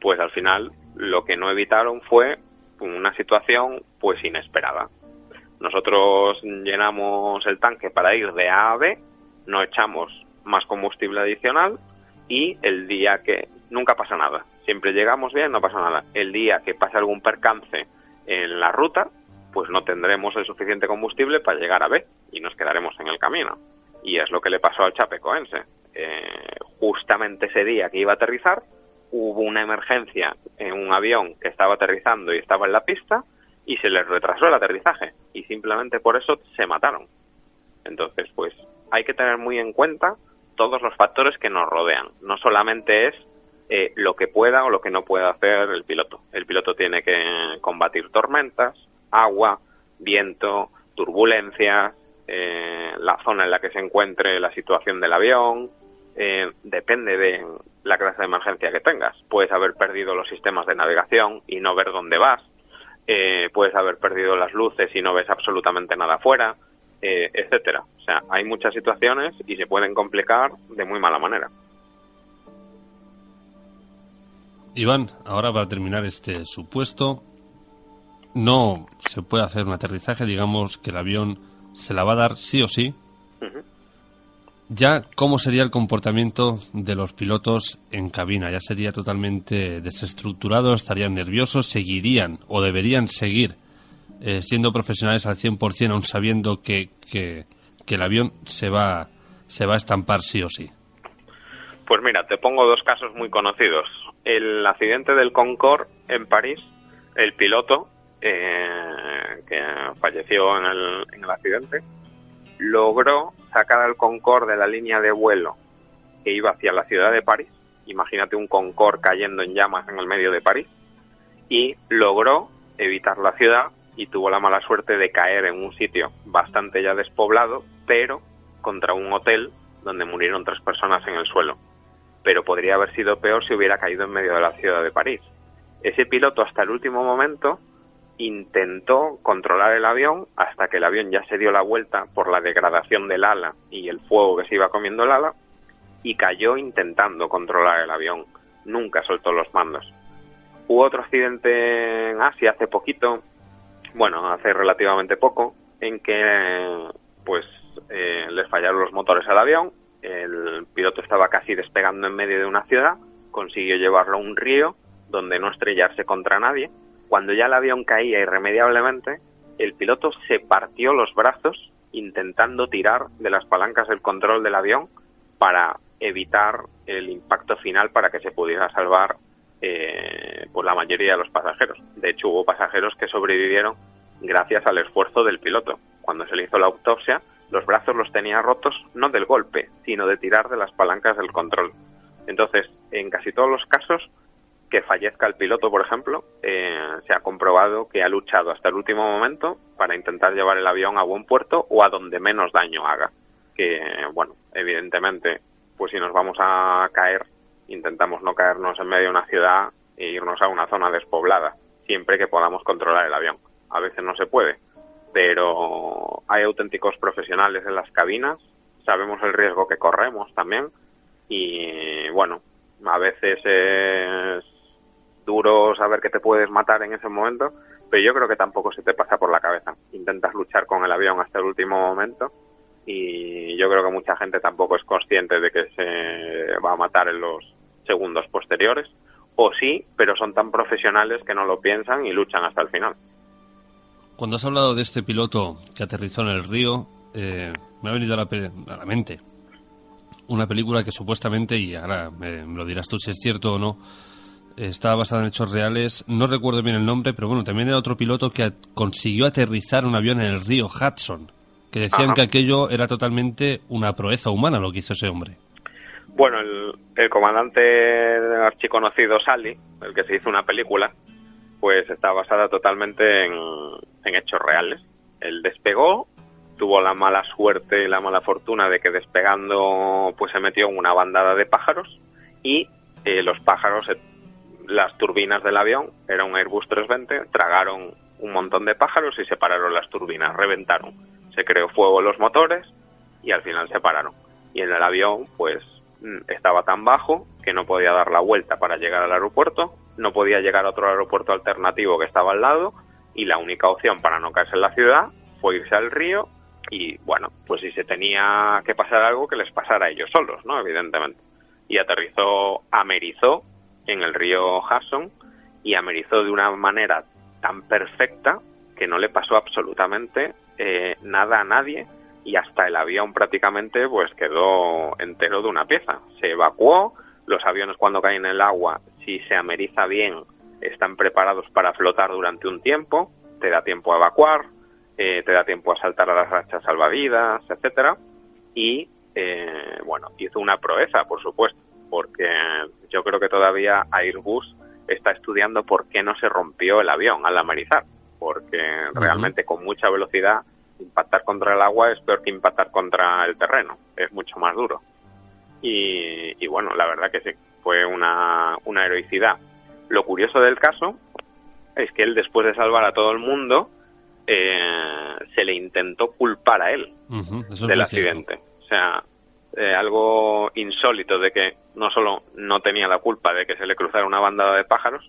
pues al final lo que no evitaron fue una situación pues inesperada. Nosotros llenamos el tanque para ir de A a B, no echamos más combustible adicional y el día que... nunca pasa nada, siempre llegamos bien, no pasa nada. El día que pasa algún percance en la ruta, pues no tendremos el suficiente combustible para llegar a B y nos quedaremos en el camino. Y es lo que le pasó al chapecoense. Justamente ese día que iba a aterrizar, hubo una emergencia en un avión que estaba aterrizando y estaba en la pista y se les retrasó el aterrizaje y simplemente por eso se mataron. Entonces, pues hay que tener muy en cuenta todos los factores que nos rodean. No solamente es lo que pueda o lo que no pueda hacer el piloto. El piloto tiene que combatir tormentas, agua, viento, turbulencias, la zona en la que se encuentre la situación del avión. Depende de la clase de emergencia que tengas. Puedes haber perdido los sistemas de navegación y no ver dónde vas. Puedes haber perdido las luces y no ves absolutamente nada afuera, etcétera. O sea, hay muchas situaciones y se pueden complicar de muy mala manera. Iván, ahora para terminar este supuesto, no se puede hacer un aterrizaje, digamos que el avión se la va a dar sí o sí. Uh-huh. Ya, ¿cómo sería el comportamiento de los pilotos en cabina? ¿Ya sería totalmente desestructurado? ¿Estarían nerviosos? ¿Seguirían o deberían seguir siendo profesionales al 100% aún sabiendo que el avión se va a estampar sí o sí? Pues mira, te pongo dos casos muy conocidos. El accidente del Concorde en París, el piloto que falleció en el accidente, logró sacar al Concorde de la línea de vuelo que iba hacia la ciudad de París. Imagínate un Concorde cayendo en llamas en el medio de París. Y logró evitar la ciudad y tuvo la mala suerte de caer en un sitio bastante ya despoblado, pero contra un hotel donde murieron 3 personas en el suelo. Pero podría haber sido peor si hubiera caído en medio de la ciudad de París. Ese piloto hasta el último momento intentó controlar el avión hasta que el avión ya se dio la vuelta por la degradación del ala y el fuego que se iba comiendo el ala y cayó intentando controlar el avión. Nunca soltó los mandos. Hubo otro accidente en Asia hace poquito, hace relativamente poco, en que les fallaron los motores al avión. El piloto estaba casi despegando en medio de una ciudad, consiguió llevarlo a un río donde no estrellarse contra nadie. Cuando ya el avión caía irremediablemente, el piloto se partió los brazos intentando tirar de las palancas del control del avión para evitar el impacto final para que se pudiera salvar la mayoría de los pasajeros. De hecho, hubo pasajeros que sobrevivieron gracias al esfuerzo del piloto. Cuando se le hizo la autopsia, los brazos los tenía rotos no del golpe, sino de tirar de las palancas del control. Entonces, en casi todos los casos que fallezca el piloto, por ejemplo, se ha comprobado que ha luchado hasta el último momento para intentar llevar el avión a buen puerto o a donde menos daño haga. Que, evidentemente, pues si nos vamos a caer, intentamos no caernos en medio de una ciudad e irnos a una zona despoblada, siempre que podamos controlar el avión. A veces no se puede, pero hay auténticos profesionales en las cabinas, sabemos el riesgo que corremos también y, a veces es duro saber que te puedes matar en ese momento, pero yo creo que tampoco se te pasa por la cabeza. Intentas luchar con el avión hasta el último momento y yo creo que mucha gente tampoco es consciente de que se va a matar en los segundos posteriores, o sí, pero son tan profesionales que no lo piensan y luchan hasta el final. Cuando has hablado de este piloto que aterrizó en el río, me ha venido a la mente una película que supuestamente, y ahora me lo dirás tú si es cierto o no, estaba basada en hechos reales. No recuerdo bien el nombre, pero también era otro piloto que consiguió aterrizar un avión en el río Hudson, que decían que aquello era totalmente una proeza humana lo que hizo ese hombre. Bueno, el comandante archiconocido Sully, el que se hizo una película, pues está basada totalmente en hechos reales. Él despegó, tuvo la mala suerte y la mala fortuna de que despegando pues se metió en una bandada de pájaros y los pájaros, las turbinas del avión, era un Airbus 320, tragaron un montón de pájaros y se pararon las turbinas, reventaron. Se creó fuego en los motores y al final se pararon. Y en el avión pues estaba tan bajo que no podía dar la vuelta para llegar al aeropuerto, no podía llegar a otro aeropuerto alternativo que estaba al lado y la única opción para no caerse en la ciudad fue irse al río y pues si se tenía que pasar algo que les pasara a ellos solos, ¿no? Evidentemente. Y amerizó en el río Hudson y amerizó de una manera tan perfecta que no le pasó absolutamente nada a nadie, y hasta el avión prácticamente pues quedó entero de una pieza. Se evacuó. Los aviones, cuando caen en el agua, si se ameriza bien, están preparados para flotar durante un tiempo, te da tiempo a evacuar, te da tiempo a saltar a las rachas salvavidas, etcétera. Y bueno, hizo una proeza, por supuesto, porque yo creo que todavía Airbus está estudiando por qué no se rompió el avión al amerizar, porque realmente con mucha velocidad impactar contra el agua es peor que impactar contra el terreno, es mucho más duro. Y bueno, la verdad que sí, fue una heroicidad. Lo curioso del caso es que él, después de salvar a todo el mundo, se le intentó culpar a él del accidente. O sea, algo insólito, de que no solo no tenía la culpa de que se le cruzara una bandada de pájaros,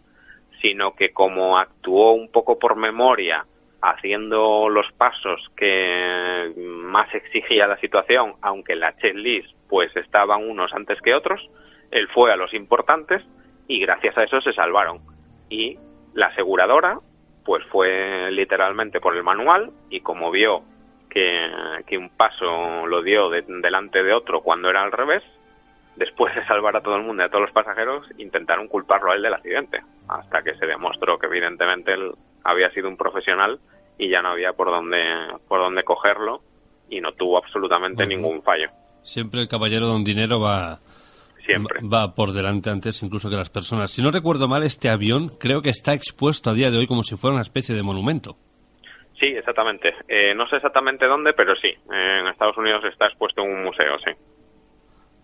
sino que como actuó un poco por memoria, haciendo los pasos que más exigía la situación, aunque en la checklist pues estaban unos antes que otros, él fue a los importantes y gracias a eso se salvaron. Y la aseguradora pues fue literalmente por el manual, y como vio que un paso lo dio delante de otro cuando era al revés, después de salvar a todo el mundo y a todos los pasajeros, intentaron culparlo a él del accidente, hasta que se demostró que evidentemente él había sido un profesional y ya no había por dónde cogerlo, y no tuvo absolutamente ningún fallo. Siempre el caballero don dinero va por delante antes incluso que las personas. Si no recuerdo mal, este avión creo que está expuesto a día de hoy como si fuera una especie de monumento. Sí, exactamente. No sé exactamente dónde, pero sí, en Estados Unidos está expuesto en un museo, sí.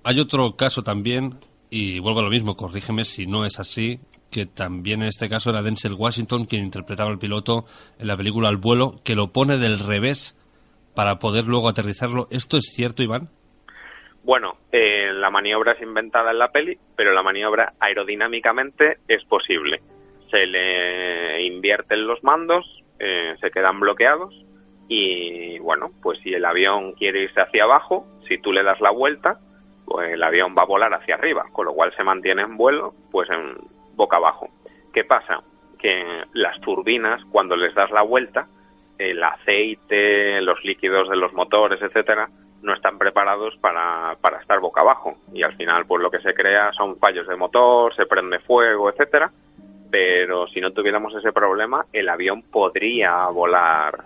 Hay otro caso también, y vuelvo a lo mismo, corrígeme si no es así, que también en este caso era Denzel Washington quien interpretaba al piloto en la película Al vuelo, que lo pone del revés para poder luego aterrizarlo. ¿Esto es cierto, Iván? Bueno, la maniobra es inventada en la peli, pero la maniobra aerodinámicamente es posible. Se le invierten los mandos, se quedan bloqueados, y bueno, pues si el avión quiere irse hacia abajo, si tú le das la vuelta, pues el avión va a volar hacia arriba, con lo cual se mantiene en vuelo, pues en boca abajo. ¿Qué pasa? Que las turbinas, cuando les das la vuelta, el aceite, los líquidos de los motores, etcétera, no están preparados para estar boca abajo, y al final pues lo que se crea son fallos de motor, se prende fuego, etcétera. Pero si no tuviéramos ese problema, el avión podría volar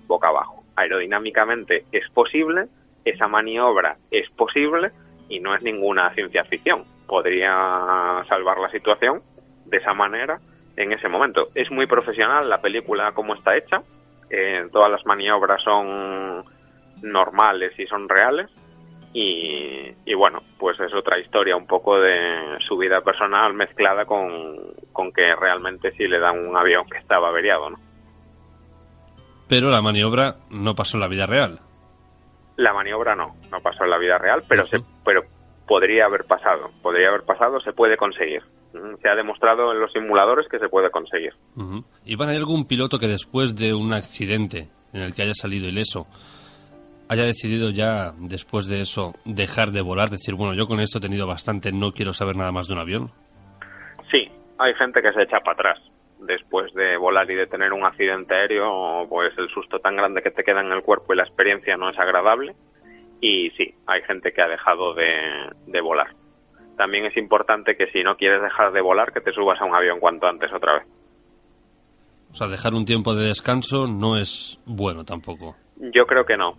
boca abajo. Aerodinámicamente es posible, esa maniobra es posible, y no es ninguna ciencia ficción. Podría salvar la situación de esa manera en ese momento. Es muy profesional la película como está hecha, todas las maniobras son normales y son reales, y bueno, pues es otra historia un poco de su vida personal mezclada con que realmente sí le dan un avión que estaba averiado, ¿no? Pero la maniobra no pasó en la vida real. La maniobra no pasó en la vida real, pero pero podría haber pasado, se puede conseguir. Se ha demostrado en los simuladores que se puede conseguir. Iván, ¿hay algún piloto que después de un accidente en el que haya salido ileso haya decidido ya, después de eso, dejar de volar? Decir, bueno, yo con esto he tenido bastante, no quiero saber nada más de un avión. Sí, hay gente que se echa para atrás. Después de volar y de tener un accidente aéreo, pues el susto tan grande que te queda en el cuerpo y la experiencia no es agradable. Y sí, hay gente que ha dejado de volar. También es importante que si no quieres dejar de volar, que te subas a un avión cuanto antes otra vez. O sea, dejar un tiempo de descanso no es bueno tampoco. Yo creo que no.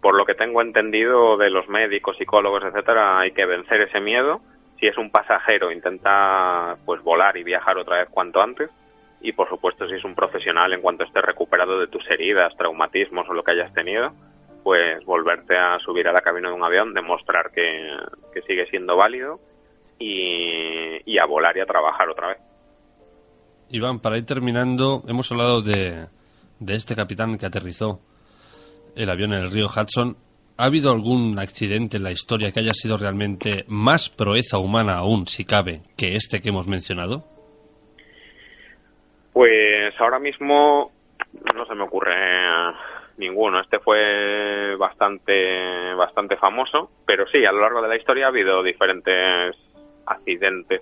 Por lo que tengo entendido de los médicos, psicólogos, etcétera, hay que vencer ese miedo. Si es un pasajero, intenta pues volar y viajar otra vez cuanto antes. Y por supuesto, si es un profesional, en cuanto estés recuperado de tus heridas, traumatismos o lo que hayas tenido, pues volverte a subir a la cabina de un avión, demostrar que sigue siendo válido, y a volar y a trabajar otra vez. Iván, para ir terminando, hemos hablado de este capitán que aterrizó el avión en el río Hudson. ¿Ha habido algún accidente en la historia que haya sido realmente más proeza humana aún, si cabe, que este que hemos mencionado? Pues ahora mismo no se me ocurre ninguno. Este fue bastante famoso, pero sí, a lo largo de la historia ha habido diferentes accidentes,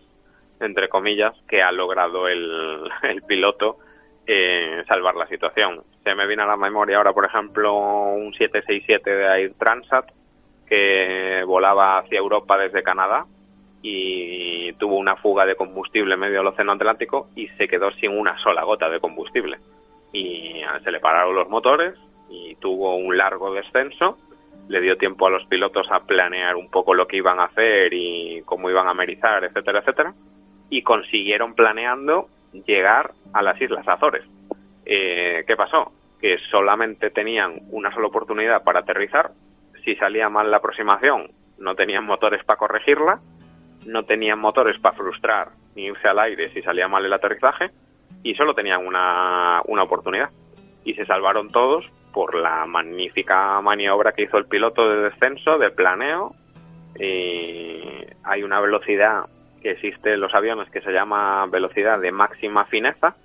entre comillas, que ha logrado el piloto salvar la situación. Se me viene a la memoria ahora, por ejemplo, un 767 de Air Transat que volaba hacia Europa desde Canadá y tuvo una fuga de combustible en medio del Océano Atlántico y se quedó sin una sola gota de combustible. Y se le pararon los motores y tuvo un largo descenso. Le dio tiempo a los pilotos a planear un poco lo que iban a hacer y cómo iban a amerizar, etcétera, etcétera. Y consiguieron, planeando, llegar a las Islas Azores. ¿Qué pasó? Que solamente tenían una sola oportunidad para aterrizar. Si salía mal la aproximación, no tenían motores para corregirla, no tenían motores para frustrar ni irse al aire si salía mal el aterrizaje, y solo tenían una oportunidad. Y se salvaron todos por la magnífica maniobra que hizo el piloto de descenso, de planeo. Hay una velocidad que existe en los aviones que se llama velocidad de máxima fineza,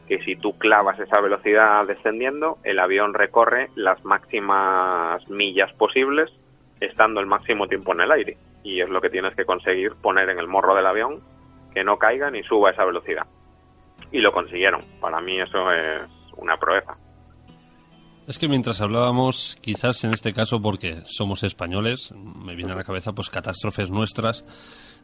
que si tú clavas esa velocidad descendiendo, el avión recorre las máximas millas posibles estando el máximo tiempo en el aire. Y es lo que tienes que conseguir, poner en el morro del avión que no caiga ni suba esa velocidad. Y lo consiguieron. Para mí eso es una proeza. Es que mientras hablábamos, quizás en este caso porque somos españoles, me viene a la cabeza pues catástrofes nuestras,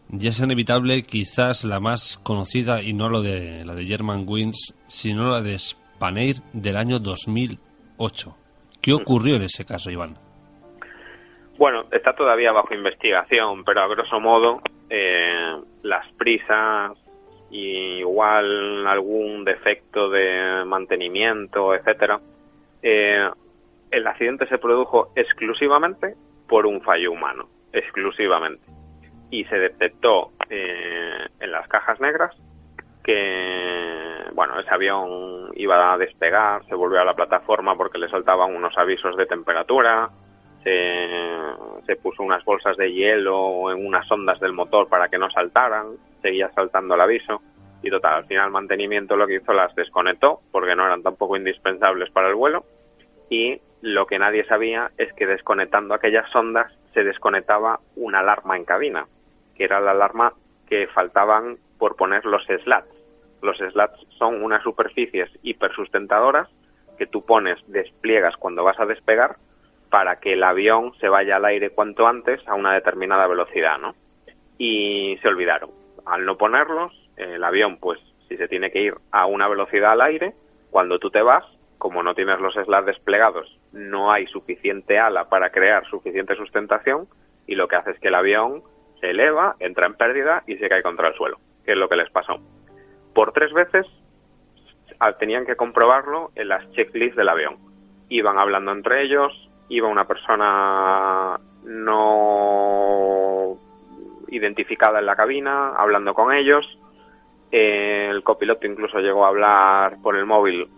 ya es inevitable quizás la más conocida, y no la de Germanwings, sino la de Spanair del año 2008. ¿Qué ocurrió en ese caso, Iván? Bueno, está todavía bajo investigación, pero a grosso modo las prisas y igual algún defecto de mantenimiento, etcétera. El accidente se produjo exclusivamente por un fallo humano, exclusivamente. Y se detectó en las cajas negras que, bueno, ese avión iba a despegar, se volvió a la plataforma porque le saltaban unos avisos de temperatura, se puso unas bolsas de hielo en unas ondas del motor para que no saltaran, seguía saltando el aviso y total, al final el mantenimiento lo que hizo las desconectó porque no eran tampoco indispensables para el vuelo, y lo que nadie sabía es que desconectando aquellas ondas se desconectaba una alarma en cabina, que era la alarma que faltaban por poner los slats. Los slats son unas superficies hipersustentadoras que tú pones, despliegas cuando vas a despegar para que el avión se vaya al aire cuanto antes a una determinada velocidad, ¿no? Y se olvidaron. Al no ponerlos, el avión, pues, si se tiene que ir a una velocidad al aire, cuando tú te vas, como no tienes los slats desplegados, no hay suficiente ala para crear suficiente sustentación, y lo que hace es que el avión se eleva, entra en pérdida y se cae contra el suelo, que es lo que les pasó. Por 3 veces tenían que comprobarlo en las checklists del avión. Iban hablando entre ellos, iba una persona no identificada en la cabina, hablando con ellos. El copiloto incluso llegó a hablar por el móvil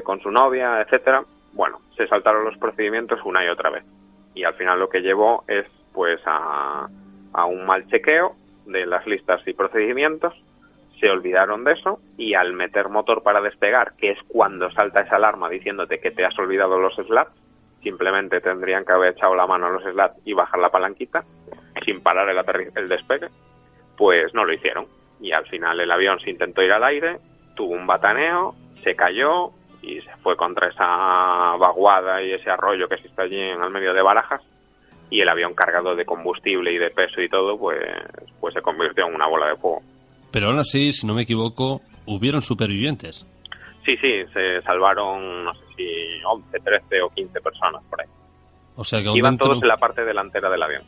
con su novia, etcétera. Bueno, se saltaron los procedimientos una y otra vez. Y al final lo que llevó es pues a un mal chequeo de las listas y procedimientos. Se olvidaron de eso y al meter motor para despegar, que es cuando salta esa alarma diciéndote que te has olvidado los slats, simplemente tendrían que haber echado la mano a los slats y bajar la palanquita sin parar el despegue, pues no lo hicieron. Y al final el avión se intentó ir al aire, tuvo un bataneo, se cayó y se fue contra esa vaguada y ese arroyo que existe allí en el medio de Barajas, y el avión cargado de combustible y de peso y todo, pues se convirtió en una bola de fuego. Pero aún así, si no me equivoco, hubieron supervivientes. Sí, se salvaron, no sé si 11, 13 o 15 personas por ahí. O sea que iban todos en la parte delantera del avión.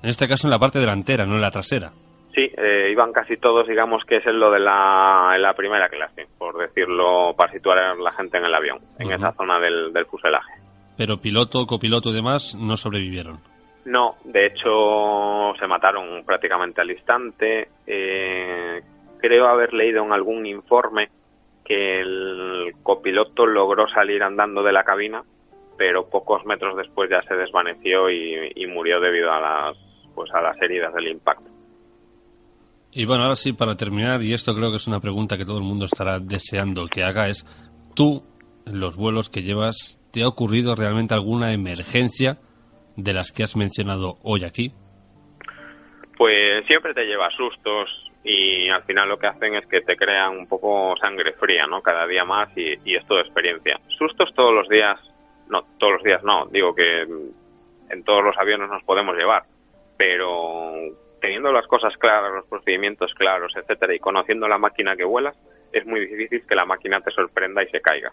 En este caso en la parte delantera, no en la trasera. Sí, iban casi todos, digamos que es en lo de la primera clase, por decirlo, para situar a la gente en el avión, en esa zona del fuselaje. Pero piloto, copiloto y demás no sobrevivieron. No, de hecho se mataron prácticamente al instante. Creo haber leído en algún informe que el copiloto logró salir andando de la cabina, pero pocos metros después ya se desvaneció y murió debido a las heridas del impacto. Y bueno, ahora sí, para terminar, y esto creo que es una pregunta que todo el mundo estará deseando que haga, es: tú, en los vuelos que llevas, ¿te ha ocurrido realmente alguna emergencia de las que has mencionado hoy aquí? Pues siempre te lleva sustos y al final lo que hacen es que te crean un poco sangre fría, ¿no? Cada día más y es toda experiencia. Sustos todos los días no, digo que en todos los aviones nos podemos llevar, pero teniendo las cosas claras, los procedimientos claros, etcétera, y conociendo la máquina que vuelas, es muy difícil que la máquina te sorprenda y se caiga.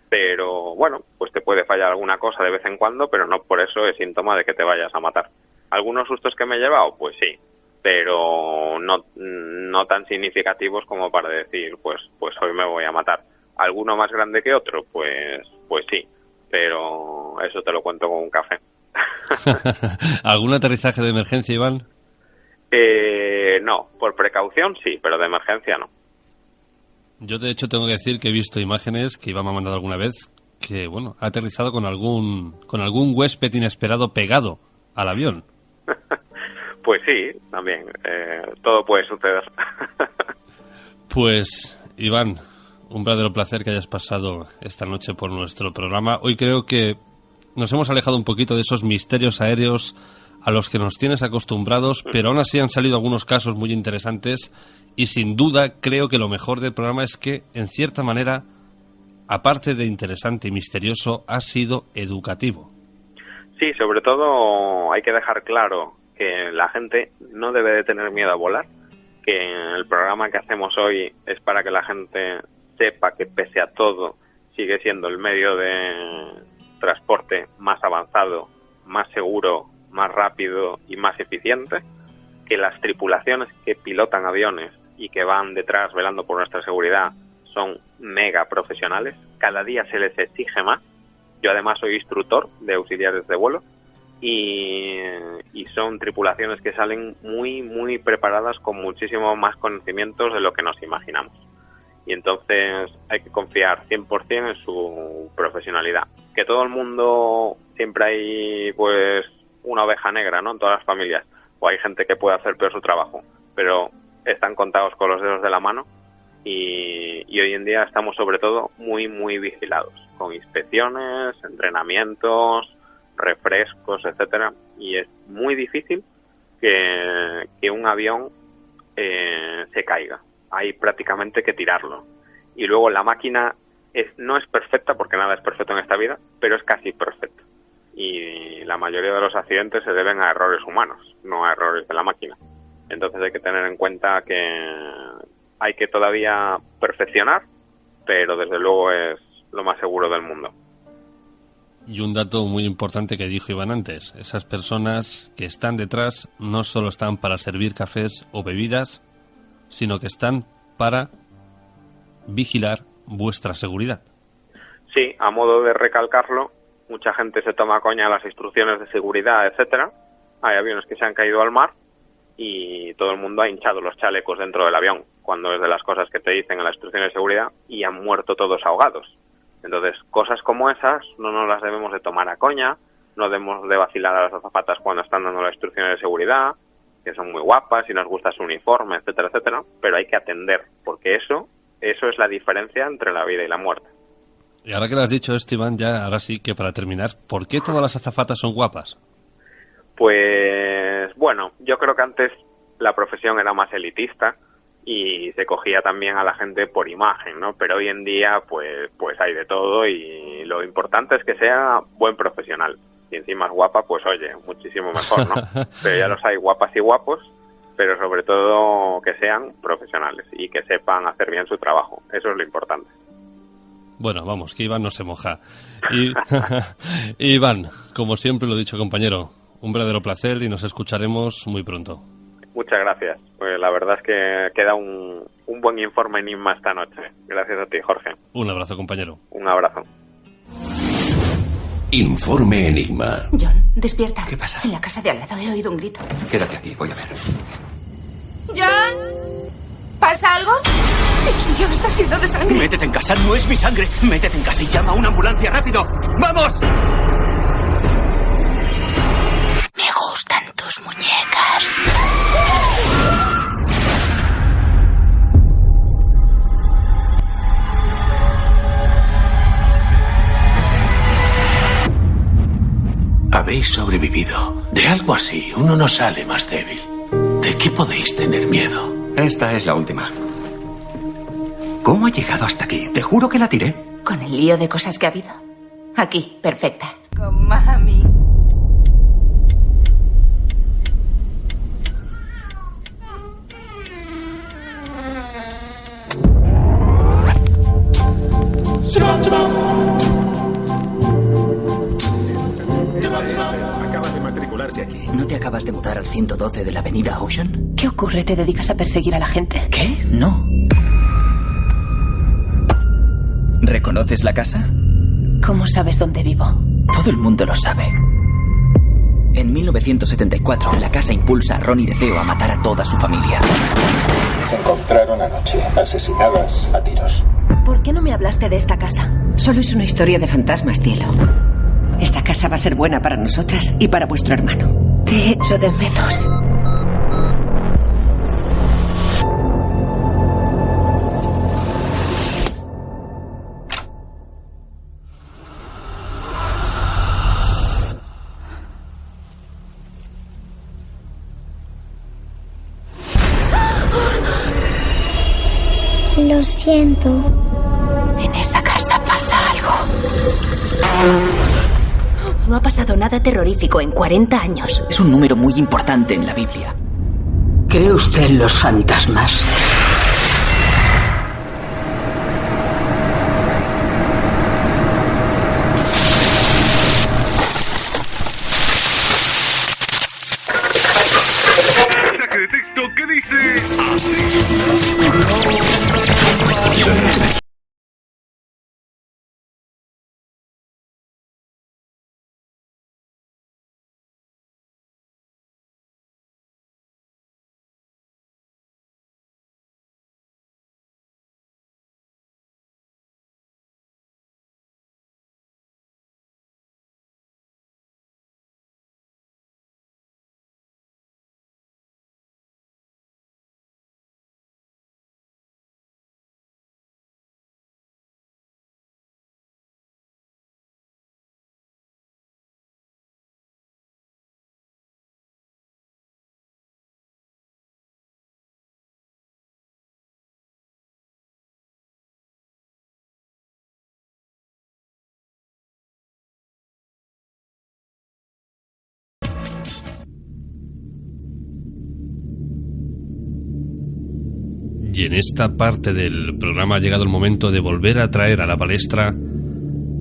Pero bueno, pues te puede fallar alguna cosa de vez en cuando, pero no por eso es síntoma de que te vayas a matar. ¿Algunos sustos que me he llevado? Pues sí, pero no tan significativos como para decir, pues hoy me voy a matar. ¿Alguno más grande que otro? Pues sí, pero eso te lo cuento con un café. ¿Algún aterrizaje de emergencia, Iván? No, por precaución sí, pero de emergencia no. Yo de hecho tengo que decir que he visto imágenes que Iván me ha mandado alguna vez que, bueno, ha aterrizado con algún huésped inesperado pegado al avión. Pues sí, también. Todo puede suceder. Pues, Iván, un verdadero placer que hayas pasado esta noche por nuestro programa. Hoy creo que nos hemos alejado un poquito de esos misterios aéreos a los que nos tienes acostumbrados, pero aún así han salido algunos casos muy interesantes y sin duda creo que lo mejor del programa es que, en cierta manera, aparte de interesante y misterioso, ha sido educativo. Sí, sobre todo hay que dejar claro que la gente no debe de tener miedo a volar, que el programa que hacemos hoy es para que la gente sepa que pese a todo sigue siendo el medio de transporte más avanzado, más seguro, más rápido y más eficiente, que las tripulaciones que pilotan aviones y que van detrás velando por nuestra seguridad son mega profesionales, cada día se les exige más. Yo además soy instructor de auxiliares de vuelo y son tripulaciones que salen muy, muy preparadas con muchísimo más conocimientos de lo que nos imaginamos. Y entonces hay que confiar 100% en su profesionalidad. Que todo el mundo, siempre hay pues una oveja negra, ¿no? En todas las familias. O hay gente que puede hacer peor su trabajo, pero están contados con los dedos de la mano y hoy en día estamos sobre todo muy, muy vigilados, con inspecciones, entrenamientos, refrescos, etcétera, y es muy difícil que un avión se caiga. Hay prácticamente que tirarlo. Y luego la máquina no es perfecta, porque nada es perfecto en esta vida, pero es casi perfecta. Y la mayoría de los accidentes se deben a errores humanos, no a errores de la máquina. Entonces hay que tener en cuenta que hay que todavía perfeccionar, pero desde luego es lo más seguro del mundo. Y un dato muy importante que dijo Iván antes, esas personas que están detrás no solo están para servir cafés o bebidas, sino que están para vigilar vuestra seguridad. Sí, a modo de recalcarlo, mucha gente se toma coña las instrucciones de seguridad, etcétera. Hay aviones que se han caído al mar y todo el mundo ha hinchado los chalecos dentro del avión, cuando es de las cosas que te dicen en la instrucción de seguridad, y han muerto todos ahogados. Entonces, cosas como esas no nos las debemos de tomar a coña, no debemos de vacilar a las azafatas cuando están dando las instrucciones de seguridad, que son muy guapas y nos gusta su uniforme, etcétera, etcétera, pero hay que atender, porque eso es la diferencia entre la vida y la muerte. Y ahora que lo has dicho esto, Iván, ya ahora sí que para terminar, ¿por qué todas las azafatas son guapas? Pues bueno, yo creo que antes la profesión era más elitista y se cogía también a la gente por imagen, ¿no? Pero hoy en día pues hay de todo y lo importante es que sea buen profesional. Y encima es guapa, pues oye, muchísimo mejor, ¿no? Pero ya los hay guapas y guapos, pero sobre todo que sean profesionales y que sepan hacer bien su trabajo. Eso es lo importante. Bueno, vamos, que Iván no se moja. Y Iván, como siempre lo he dicho, compañero, un verdadero placer y nos escucharemos muy pronto. Muchas gracias. Pues la verdad es que queda un buen informe Enigma esta noche. Gracias a ti, Jorge. Un abrazo, compañero. Un abrazo. Informe Enigma. John, despierta. ¿Qué pasa? En la casa de al lado he oído un grito. Quédate aquí, voy a ver. ¡John! ¿Pasa algo? Dios mío, está lleno de sangre. Métete en casa, no es mi sangre. Métete en casa y llama a una ambulancia, rápido. ¡Vamos! Me gustan tus muñecas. Habéis sobrevivido. De algo así, uno no sale más débil. ¿De qué podéis tener miedo? Esta es la última. ¿Cómo ha llegado hasta aquí? Te juro que la tiré. Con el lío de cosas que ha habido. Aquí, perfecta. Con mami. Acaba de matricularse aquí. ¿No te acabas de mudar al 112 de la avenida Ocean? ¿Qué ocurre? ¿Te dedicas a perseguir a la gente? ¿Qué? No. ¿Reconoces la casa? ¿Cómo sabes dónde vivo? Todo el mundo lo sabe. En 1974, la casa impulsa a Ronnie DeFeo a matar a toda su familia. Se encontraron anoche, asesinadas a tiros. ¿Por qué no me hablaste de esta casa? Solo es una historia de fantasmas, cielo. Esta casa va a ser buena para nosotras y para vuestro hermano. Te echo de menos. Lo siento. En esa casa pasa algo. No ha pasado nada terrorífico en 40 años. Es un número muy importante en la Biblia. ¿Cree usted en los fantasmas? Mensaje de texto que dice así. Y en esta parte del programa ha llegado el momento de volver a traer a la palestra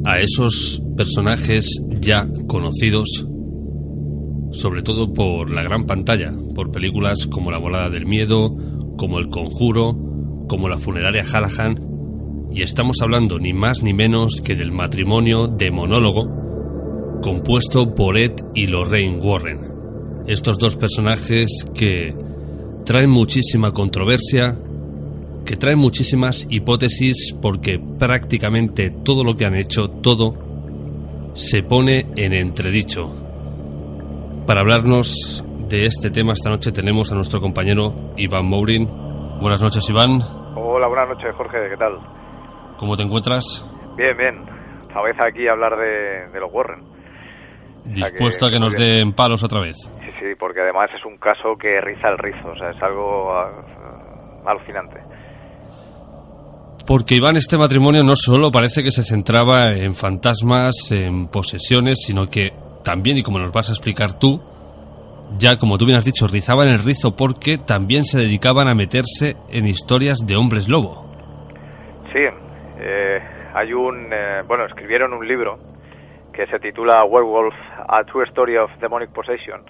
a esos personajes ya conocidos, sobre todo por la gran pantalla, por películas como La Volada del Miedo, como El Conjuro, como La Funeraria Hallahan, y estamos hablando ni más ni menos que del matrimonio demonólogo compuesto por Ed y Lorraine Warren. Estos dos personajes que traen muchísima controversia, que traen muchísimas hipótesis, porque prácticamente todo lo que han hecho, todo, se pone en entredicho. Para hablarnos de este tema esta noche tenemos a nuestro compañero Iván Mourin. Buenas noches, Iván. Hola, buenas noches, Jorge, ¿qué tal? ¿Cómo te encuentras? Bien, bien. Esta vez aquí a hablar de los Warren. ¿Dispuesto a que nos den palos otra vez? Sí, sí, porque además es un caso que riza el rizo, o sea, es algo alucinante. Porque, Iván, este matrimonio no solo parece que se centraba en fantasmas, en posesiones, sino que también, y como nos vas a explicar tú, ya como tú bien has dicho, rizaban el rizo porque también se dedicaban a meterse en historias de hombres lobo. Sí, hay escribieron un libro que se titula Werewolf, A True Story of Demonic Possession,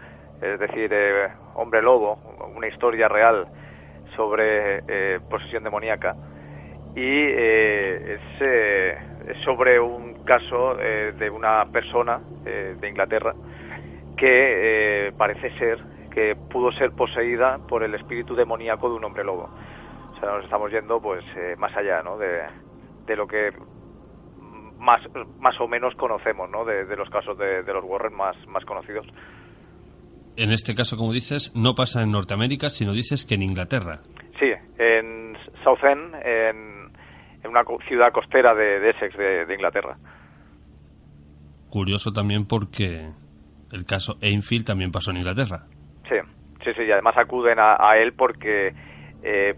es decir, Hombre Lobo, una historia real sobre posesión demoníaca. Y es sobre un caso de una persona de Inglaterra que parece ser que pudo ser poseída por el espíritu demoníaco de un hombre lobo. O sea, nos estamos yendo pues más allá, ¿no? de lo que más o menos conocemos, ¿no? De los casos de los Warren más conocidos. En este caso, como dices, no pasa en Norteamérica, sino dices que en Inglaterra. Sí, en Southend, en una ciudad costera de Essex, de Inglaterra. Curioso también porque el caso Enfield también pasó en Inglaterra. Sí, Sí, y además acuden a él porque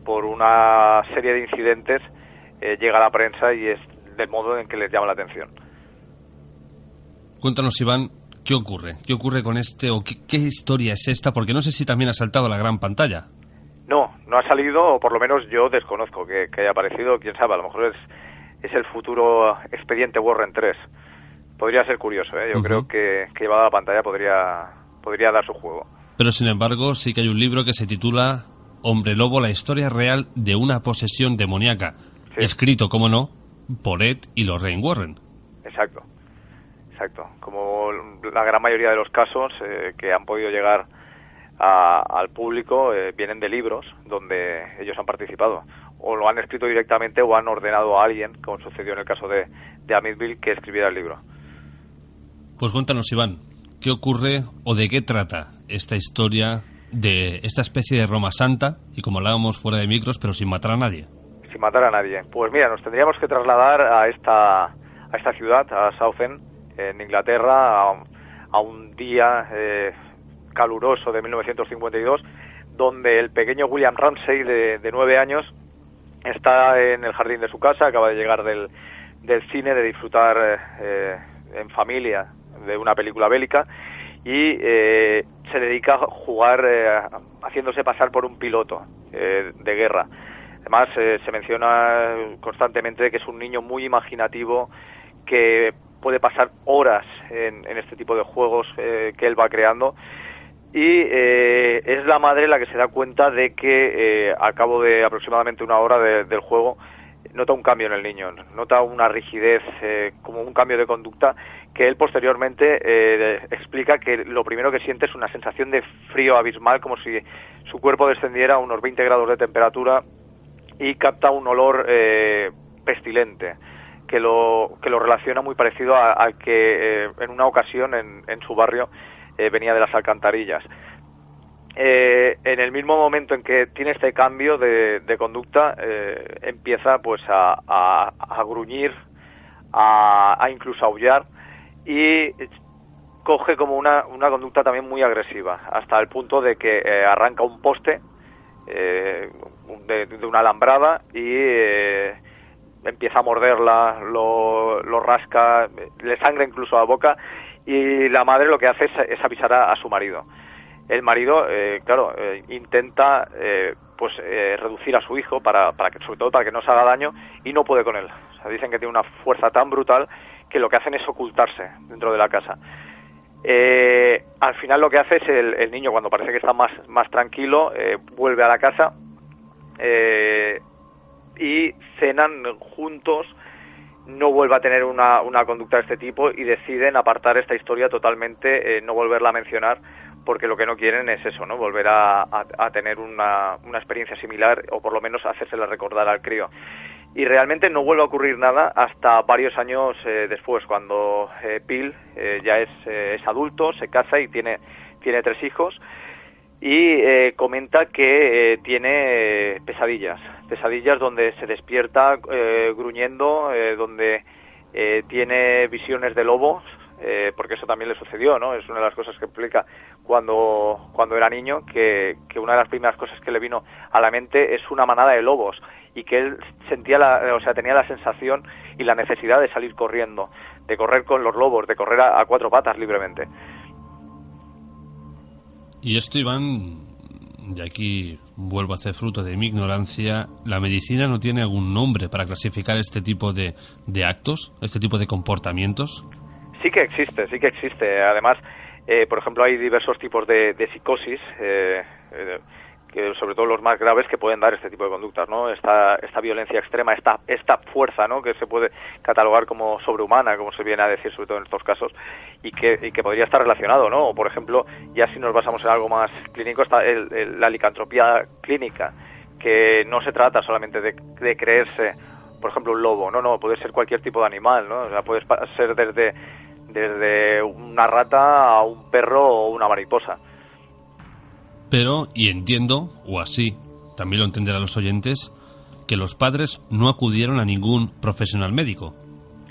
por una serie de incidentes llega a la prensa y es del modo en que les llama la atención. Cuéntanos, Iván, ¿qué ocurre? ¿Qué ocurre con este o qué historia es esta? Porque no sé si también ha saltado a la gran pantalla. No ha salido, o por lo menos yo desconozco que haya aparecido. Quién sabe, a lo mejor es el futuro expediente Warren 3. Podría ser curioso, ¿eh? Yo creo que llevado a la pantalla podría dar su juego. Pero sin embargo sí que hay un libro que se titula Hombre Lobo, la historia real de una posesión demoníaca, escrito, como no, por Ed y Lorraine Warren. Exacto. Como la gran mayoría de los casos que han podido llegar al público vienen de libros donde ellos han participado. O lo han escrito directamente o han ordenado a alguien, como sucedió en el caso de Amityville, que escribiera el libro. Pues cuéntanos, Iván, ¿qué ocurre o de qué trata esta historia de esta especie de Roma Santa? Y como hablábamos fuera de micros, pero sin matar a nadie. Sin matar a nadie. Pues mira, nos tendríamos que trasladar a esta ciudad, a Southend, en Inglaterra, a un día caluroso de 1952, donde el pequeño William Ramsey, de 9 años, está en el jardín de su casa, acaba de llegar del cine, de disfrutar en familia de una película bélica, y se dedica a jugar haciéndose pasar por un piloto de guerra. Además, se menciona constantemente que es un niño muy imaginativo, que puede pasar horas en este tipo de juegos que él va creando, y es la madre la que se da cuenta de que al cabo de aproximadamente una hora del juego nota un cambio en el niño, nota una rigidez, como un cambio de conducta, que él posteriormente explica que lo primero que siente es una sensación de frío abismal, como si su cuerpo descendiera a unos 20 grados de temperatura, y capta un olor pestilente que lo relaciona muy parecido al que en una ocasión en su barrio venía de las alcantarillas. En el mismo momento en que tiene este cambio de conducta, empieza pues a gruñir, a incluso aullar, y coge como una conducta también muy agresiva, hasta el punto de que arranca un poste de una alambrada y empieza a morderla, lo rasca, le sangra incluso la boca, y la madre lo que hace es avisar a su marido. El marido, intenta reducir a su hijo para que, sobre todo para que no se haga daño, y no puede con él. O sea, dicen que tiene una fuerza tan brutal que lo que hacen es ocultarse dentro de la casa. Al final lo que hace es el niño, cuando parece que está más tranquilo, vuelve a la casa y cenan juntos. No vuelve a tener una conducta de este tipo y deciden apartar esta historia totalmente, no volverla a mencionar, porque lo que no quieren es eso, ¿no? Volver a tener una experiencia similar, o por lo menos hacérsela recordar al crío. Y realmente no vuelve a ocurrir nada hasta varios años después, cuando Bill ya es adulto, se casa y tiene 3 hijos, y comenta que tiene pesadillas donde se despierta gruñendo, donde tiene visiones de lobos, porque eso también le sucedió, ¿no? Es una de las cosas que explica cuando era niño, que una de las primeras cosas que le vino a la mente es una manada de lobos, y que él tenía la sensación y la necesidad de salir corriendo, de correr con los lobos, de correr a 4 patas libremente. Y esto, Iván, y aquí vuelvo a hacer fruto de mi ignorancia, ¿la medicina no tiene algún nombre para clasificar este tipo de actos, este tipo de comportamientos? Sí que existe. Además, por ejemplo, hay diversos tipos de psicosis, que sobre todo los más graves, que pueden dar este tipo de conductas, ¿no? Esta violencia extrema, esta fuerza, ¿no? Que se puede catalogar como sobrehumana, como se viene a decir sobre todo en estos casos, y que podría estar relacionado, ¿no? O por ejemplo, ya si nos basamos en algo más clínico, está la licantropía clínica, que no se trata solamente de creerse, por ejemplo, un lobo, no, puede ser cualquier tipo de animal, ¿no? O sea, puede ser desde una rata a un perro o una mariposa. Pero, y entiendo, o así también lo entenderán los oyentes, que los padres no acudieron a ningún profesional médico.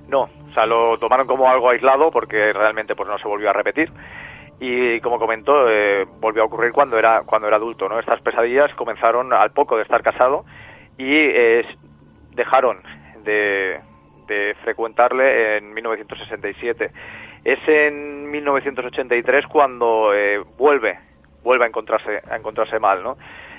No, o sea, lo tomaron como algo aislado, porque realmente pues no se volvió a repetir, Y como comentó, volvió a ocurrir cuando era adulto, ¿no? Estas pesadillas comenzaron al poco de estar casado y dejaron de frecuentarle en 1967. Es en 1983 cuando vuelve a encontrarse mal, ¿no?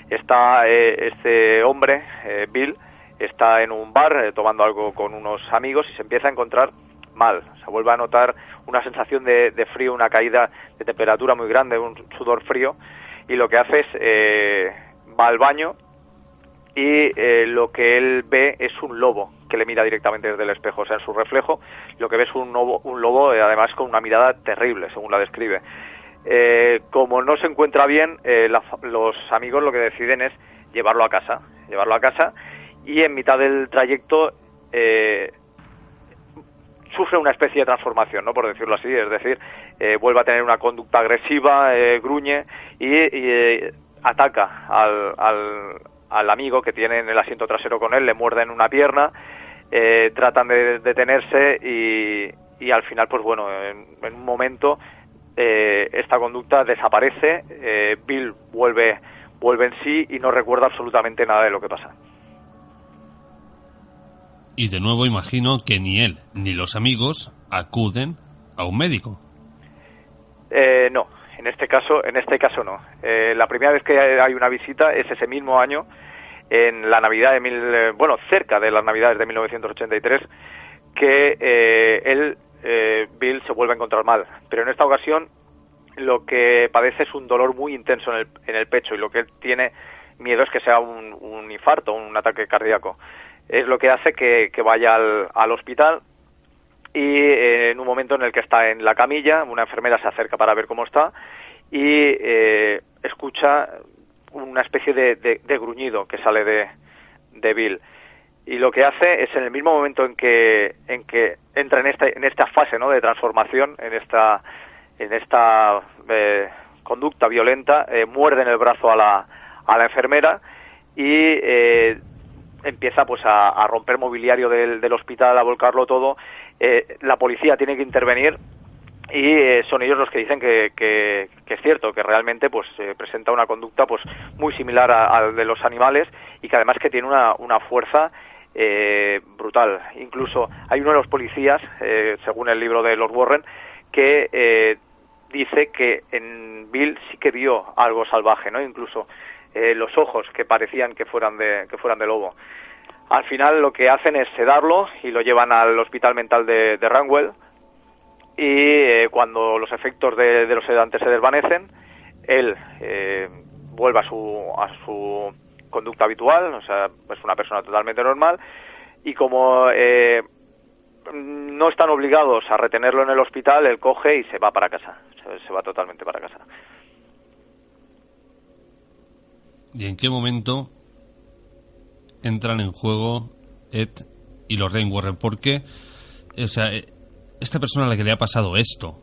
Está este hombre, Bill, está en un bar tomando algo con unos amigos y se empieza a encontrar mal. Se vuelve a notar una sensación de frío, una caída de temperatura muy grande, un sudor frío, y lo que hace es va al baño y lo que él ve es un lobo que le mira directamente desde el espejo. O sea, en su reflejo lo que ve es un lobo además con una mirada terrible, según la describe. Como no se encuentra bien, los amigos lo que deciden es llevarlo a casa, y en mitad del trayecto sufre una especie de transformación, ¿no? Por decirlo así, es decir, vuelve a tener una conducta agresiva, gruñe y ataca al amigo que tiene en el asiento trasero con él, le muerden una pierna, tratan de detenerse y al final, pues bueno, en un momento esta conducta desaparece, Bill vuelve en sí y no recuerda absolutamente nada de lo que pasa. Y de nuevo imagino que ni él ni los amigos acuden a un médico. No, en este caso no. La primera vez que hay una visita es ese mismo año, en la Navidad cerca de las Navidades de 1983, que Bill se vuelve a encontrar mal. Pero en esta ocasión lo que padece es un dolor muy intenso en el pecho, y lo que él tiene miedo es que sea un infarto, un ataque cardíaco. Es lo que hace que vaya al hospital, y en un momento en el que está en la camilla, una enfermera se acerca para ver cómo está y escucha una especie de gruñido que sale de Bill. Y lo que hace es, en el mismo momento en que entra en esta fase, ¿no?, de transformación, en esta conducta violenta, muerde en el brazo a la enfermera y empieza pues a romper mobiliario del hospital, a volcarlo todo. La policía tiene que intervenir y son ellos los que dicen que es cierto, que realmente pues presenta una conducta pues muy similar al de los animales, y que además que tiene una fuerza brutal. Incluso hay uno de los policías, según el libro de los Warren, que dice que en Bill sí que vio algo salvaje, ¿no? Incluso los ojos que parecían que fueran de lobo. Al final lo que hacen es sedarlo y lo llevan al hospital mental de Ranwell, y cuando los efectos de los sedantes se desvanecen, él vuelve a su conducta habitual, o sea, es una persona totalmente normal, y como no están obligados a retenerlo en el hospital, él coge y se va para casa, se va totalmente para casa. ¿Y en qué momento entran en juego Ed y Lorraine Warren? Porque, o sea, esta persona a la que le ha pasado esto,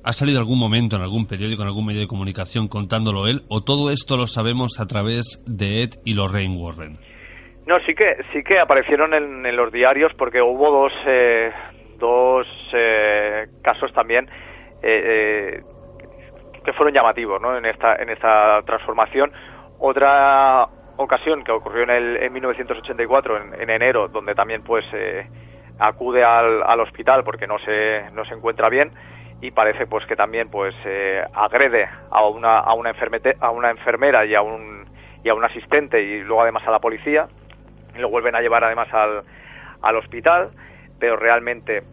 ¿ha salido algún momento en algún periódico, en algún medio de comunicación contándolo él, o todo esto lo sabemos a través de Ed y Lorraine Warren? No, sí que aparecieron en los diarios, porque hubo dos casos también que fueron llamativos, ¿no?, en esta transformación. Otra ocasión que ocurrió en 1984, en enero, donde también pues acude al hospital porque no se encuentra bien, y parece pues que también pues agrede a una enfermera y a un asistente, y luego además a la policía, y lo vuelven a llevar además al hospital, pero realmente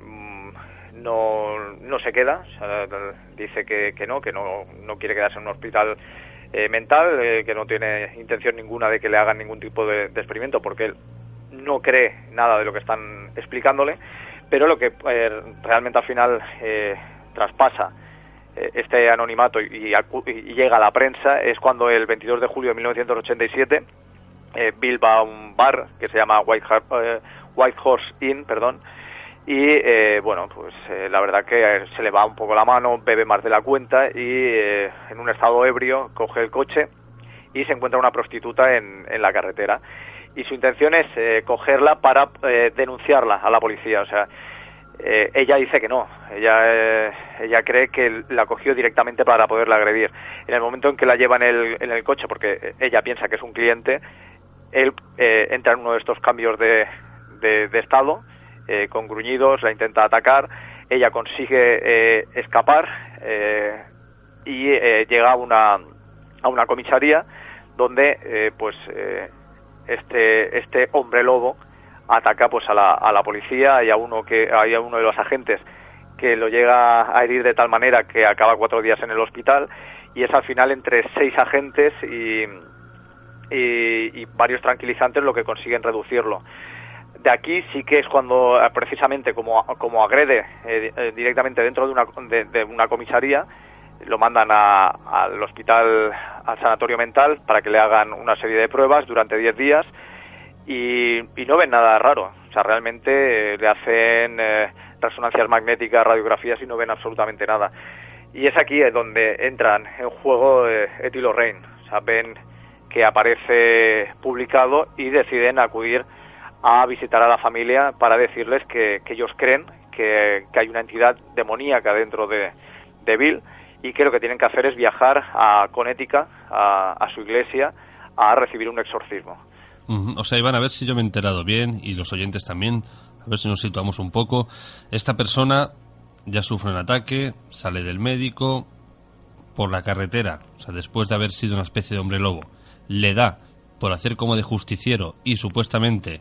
no se queda. O sea, dice que no quiere quedarse en un hospital mental, que no tiene intención ninguna de que le hagan ningún tipo de experimento, porque él no cree nada de lo que están explicándole. Pero lo que realmente al final traspasa este anonimato y llega a la prensa es cuando el 22 de julio de 1987 Bill va a un bar que se llama White Horse Inn, y bueno, pues la verdad que se le va un poco la mano, bebe más de la cuenta y en un estado ebrio coge el coche y se encuentra una prostituta en la carretera, y su intención es cogerla para denunciarla a la policía. O sea, ella dice que no. Ella cree que la cogió directamente para poderla agredir. En el momento en que la lleva en el coche, porque ella piensa que es un cliente, él entra en uno de estos cambios de estado, con gruñidos, la intenta atacar, ella consigue escapar y llega a una comisaría donde este hombre lobo ataca pues a la policía. Hay uno de los agentes que lo llega a herir de tal manera que acaba 4 días en el hospital, y es al final entre 6 agentes y varios tranquilizantes lo que consiguen reducirlo. De aquí sí que es cuando precisamente como agrede directamente dentro de una comisaría, lo mandan al hospital, al sanatorio mental, para que le hagan una serie de pruebas durante 10 días y no ven nada raro. O sea, realmente le hacen resonancias magnéticas, radiografías, y no ven absolutamente nada. Y es aquí donde entran en juego Ed y Lorraine. O sea, ven que aparece publicado y deciden acudir a visitar a la familia para decirles que ellos creen que hay una entidad demoníaca dentro de Bill, y que lo que tienen que hacer es viajar a Connecticut, a su iglesia, a recibir un exorcismo. O sea, Iván, a ver si yo me he enterado bien, y los oyentes también, a ver si nos situamos un poco. Esta persona ya sufre un ataque, sale del médico, por la carretera, o sea, después de haber sido una especie de hombre lobo, le da por hacer como de justiciero y supuestamente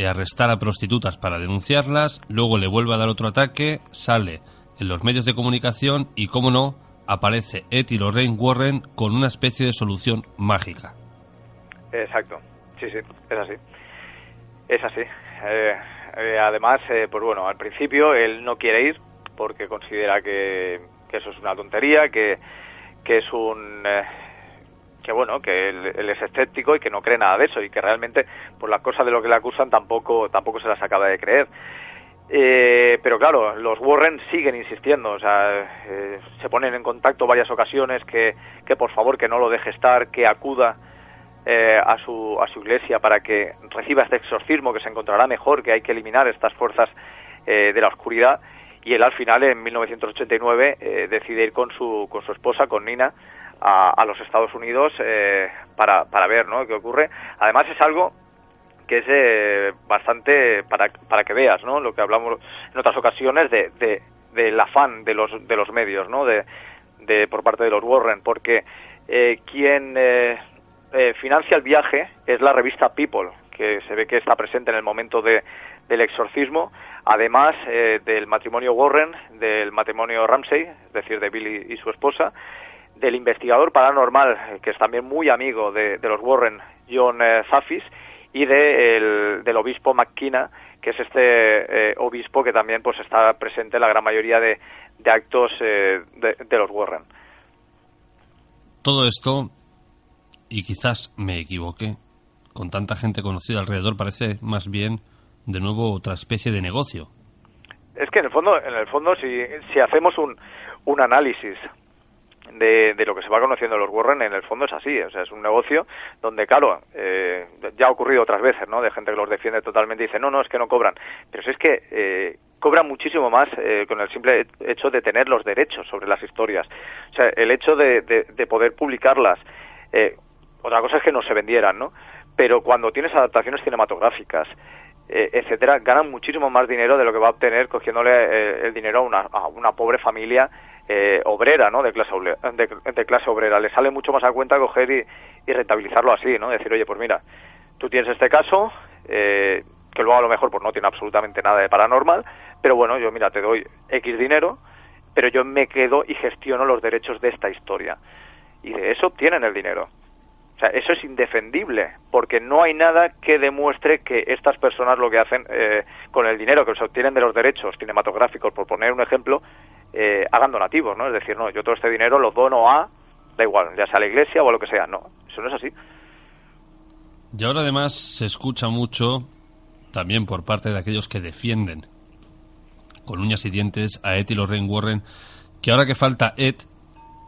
arrestar a prostitutas para denunciarlas, luego le vuelve a dar otro ataque, sale en los medios de comunicación y, cómo no, aparece Ed y Lorraine Warren con una especie de solución mágica. Exacto, sí, es así. Es así. Además, pues bueno, al principio él no quiere ir porque considera que eso es una tontería, que es un... que bueno, que él es escéptico y que no cree nada de eso, y que realmente por las cosas de lo que le acusan tampoco se las acaba de creer. Pero claro, los Warren siguen insistiendo, o sea, se ponen en contacto varias ocasiones que por favor que no lo deje estar, que acuda a su iglesia para que reciba este exorcismo, que se encontrará mejor, que hay que eliminar estas fuerzas de la oscuridad. Y él al final, en 1989, decide ir con su esposa, con Nina, a los Estados Unidos para ver, ¿no?, qué ocurre. Además es algo que es bastante para que veas, ¿no?, lo que hablamos en otras ocasiones del afán de los medios, ¿no?, de por parte de los Warren, porque quien financia el viaje es la revista People, que se ve que está presente en el momento del exorcismo, además del matrimonio Warren, del matrimonio Ramsey, es decir, de Bill y su esposa, del investigador paranormal, que es también muy amigo de los Warren, John Zaffis, y del obispo McKenna, que es este obispo que también pues está presente en la gran mayoría de actos de los Warren. Todo esto, y quizás me equivoqué, con tanta gente conocida alrededor, parece más bien de nuevo otra especie de negocio. Es que en el fondo si hacemos un análisis de lo que se va conociendo de los Warren, en el fondo es así, o sea, es un negocio donde, claro, ya ha ocurrido otras veces, ¿no?, de gente que los defiende totalmente y dice, no, es que no cobran, pero si es que cobran muchísimo más con el simple hecho de tener los derechos sobre las historias, o sea, el hecho de poder publicarlas. Otra cosa es que no se vendieran, ¿no?, pero cuando tienes adaptaciones cinematográficas, etcétera, ganan muchísimo más dinero de lo que va a obtener cogiéndole el dinero a una pobre familia obrera, ¿no?, de clase obrera. Le sale mucho más a cuenta coger y rentabilizarlo así, ¿no?, decir, oye, pues mira, tú tienes este caso, que luego a lo mejor pues no tiene absolutamente nada de paranormal, pero bueno, yo mira, te doy X dinero, pero yo me quedo y gestiono los derechos de esta historia. Y de eso obtienen el dinero. O sea, eso es indefendible, porque no hay nada que demuestre que estas personas lo que hacen con el dinero que se obtienen de los derechos cinematográficos, por poner un ejemplo, hagan donativos, ¿no? Es decir, no, yo todo este dinero lo dono da igual, ya sea a la iglesia o a lo que sea. No, eso no es así. Y ahora además se escucha mucho, también por parte de aquellos que defienden con uñas y dientes a Ed y Lorraine Warren, que ahora que falta Ed,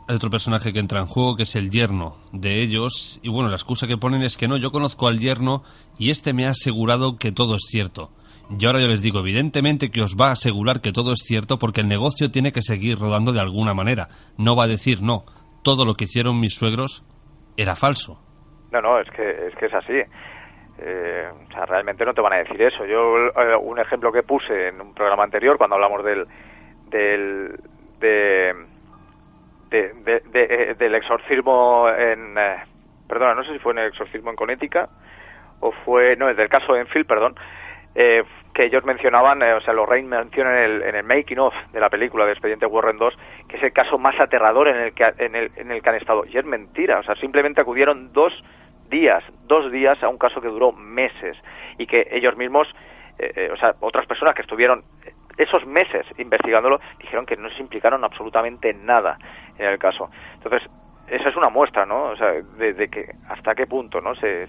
hay otro personaje que entra en juego, que es el yerno de ellos, y bueno, la excusa que ponen es que no, yo conozco al yerno y este me ha asegurado que todo es cierto. Y ahora yo les digo, evidentemente que os va a asegurar que todo es cierto porque el negocio tiene que seguir rodando de alguna manera. No va a decir, no, todo lo que hicieron mis suegros era falso. No, es que es así. O sea, realmente no te van a decir eso. Yo, un ejemplo que puse en un programa anterior, cuando hablamos del exorcismo en... perdona, no sé si fue en el exorcismo en Connecticut o fue... No, es del caso Enfield, perdón. Que ellos mencionaban, o sea, Lorraine menciona en el making of de la película de Expediente Warren 2, que es el caso más aterrador en el que han estado. Y es mentira, o sea, simplemente acudieron 2 días a un caso que duró meses, y que ellos mismos, o sea, otras personas que estuvieron esos meses investigándolo, dijeron que no se implicaron absolutamente nada en el caso. Entonces, esa es una muestra, ¿no? O sea, de que hasta qué punto, ¿no? Se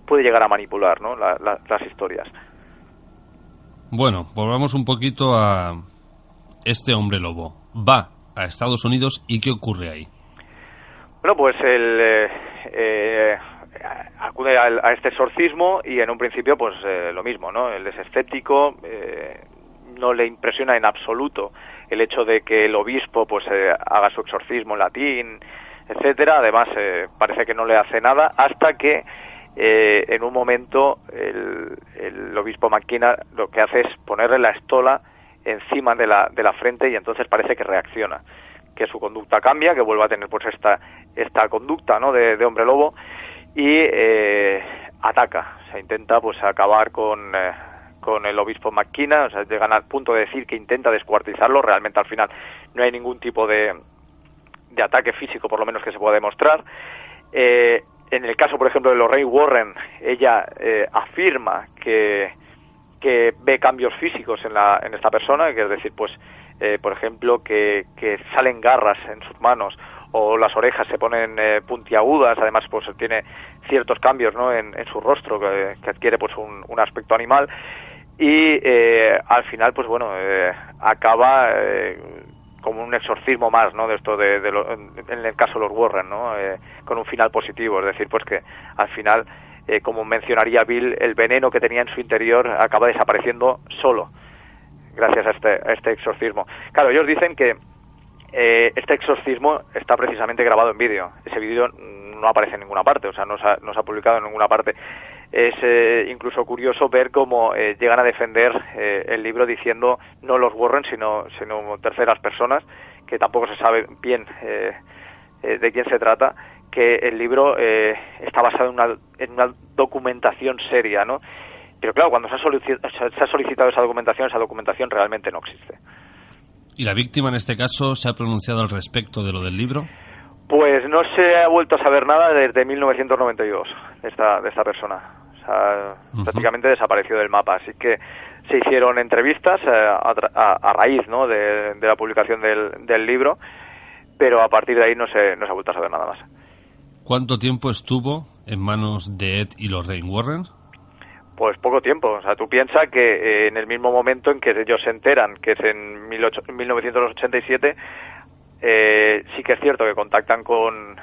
puede llegar a manipular, ¿no? Las historias. Bueno, volvamos un poquito a este hombre lobo. Va a Estados Unidos y ¿qué ocurre ahí? Bueno, pues él acude a este exorcismo y en un principio pues lo mismo, ¿no? Él es escéptico, no le impresiona en absoluto el hecho de que el obispo pues haga su exorcismo en latín, etcétera. Además parece que no le hace nada hasta que en un momento el obispo McKenna lo que hace es ponerle la estola encima de la frente y entonces parece que reacciona, que su conducta cambia, que vuelve a tener pues esta conducta, ¿no? de hombre lobo, y ataca, se intenta pues acabar con el obispo McKenna, o sea, llegan al punto de decir que intenta descuartizarlo. Realmente al final no hay ningún tipo de ataque físico, por lo menos que se pueda demostrar. En el caso, por ejemplo, de Lorraine Warren, ella afirma que ve cambios físicos en esta persona, que es decir, pues por ejemplo, que salen garras en sus manos, o las orejas se ponen puntiagudas. Además pues tiene ciertos cambios, ¿no? en su rostro, que adquiere pues un aspecto animal, y al final pues bueno, acaba como un exorcismo más, ¿no? De esto en el caso de los Warren, ¿no? Con un final positivo, es decir, pues que al final, como mencionaría Bill, el veneno que tenía en su interior acaba desapareciendo solo gracias a este exorcismo. Claro, ellos dicen que este exorcismo está precisamente grabado en vídeo. Ese vídeo no aparece en ninguna parte, o sea, no se ha publicado en ninguna parte. Es incluso curioso ver cómo llegan a defender el libro diciendo no los Warren, sino terceras personas, que tampoco se sabe bien de quién se trata, que el libro está basado en una documentación seria, ¿no? Pero claro, cuando se ha solicitado esa documentación realmente no existe. ¿Y la víctima en este caso se ha pronunciado al respecto de lo del libro? Pues no se ha vuelto a saber nada desde 1992 de esta persona. O sea, prácticamente desapareció del mapa. Así que se hicieron entrevistas a raíz, ¿no? de la publicación del libro, pero a partir de ahí no se ha vuelto a saber nada más. ¿Cuánto tiempo estuvo en manos de Ed y Lorraine Warren? Pues poco tiempo. O sea, tú piensas que en el mismo momento en que ellos se enteran, que es en 1987, sí que es cierto que contactan con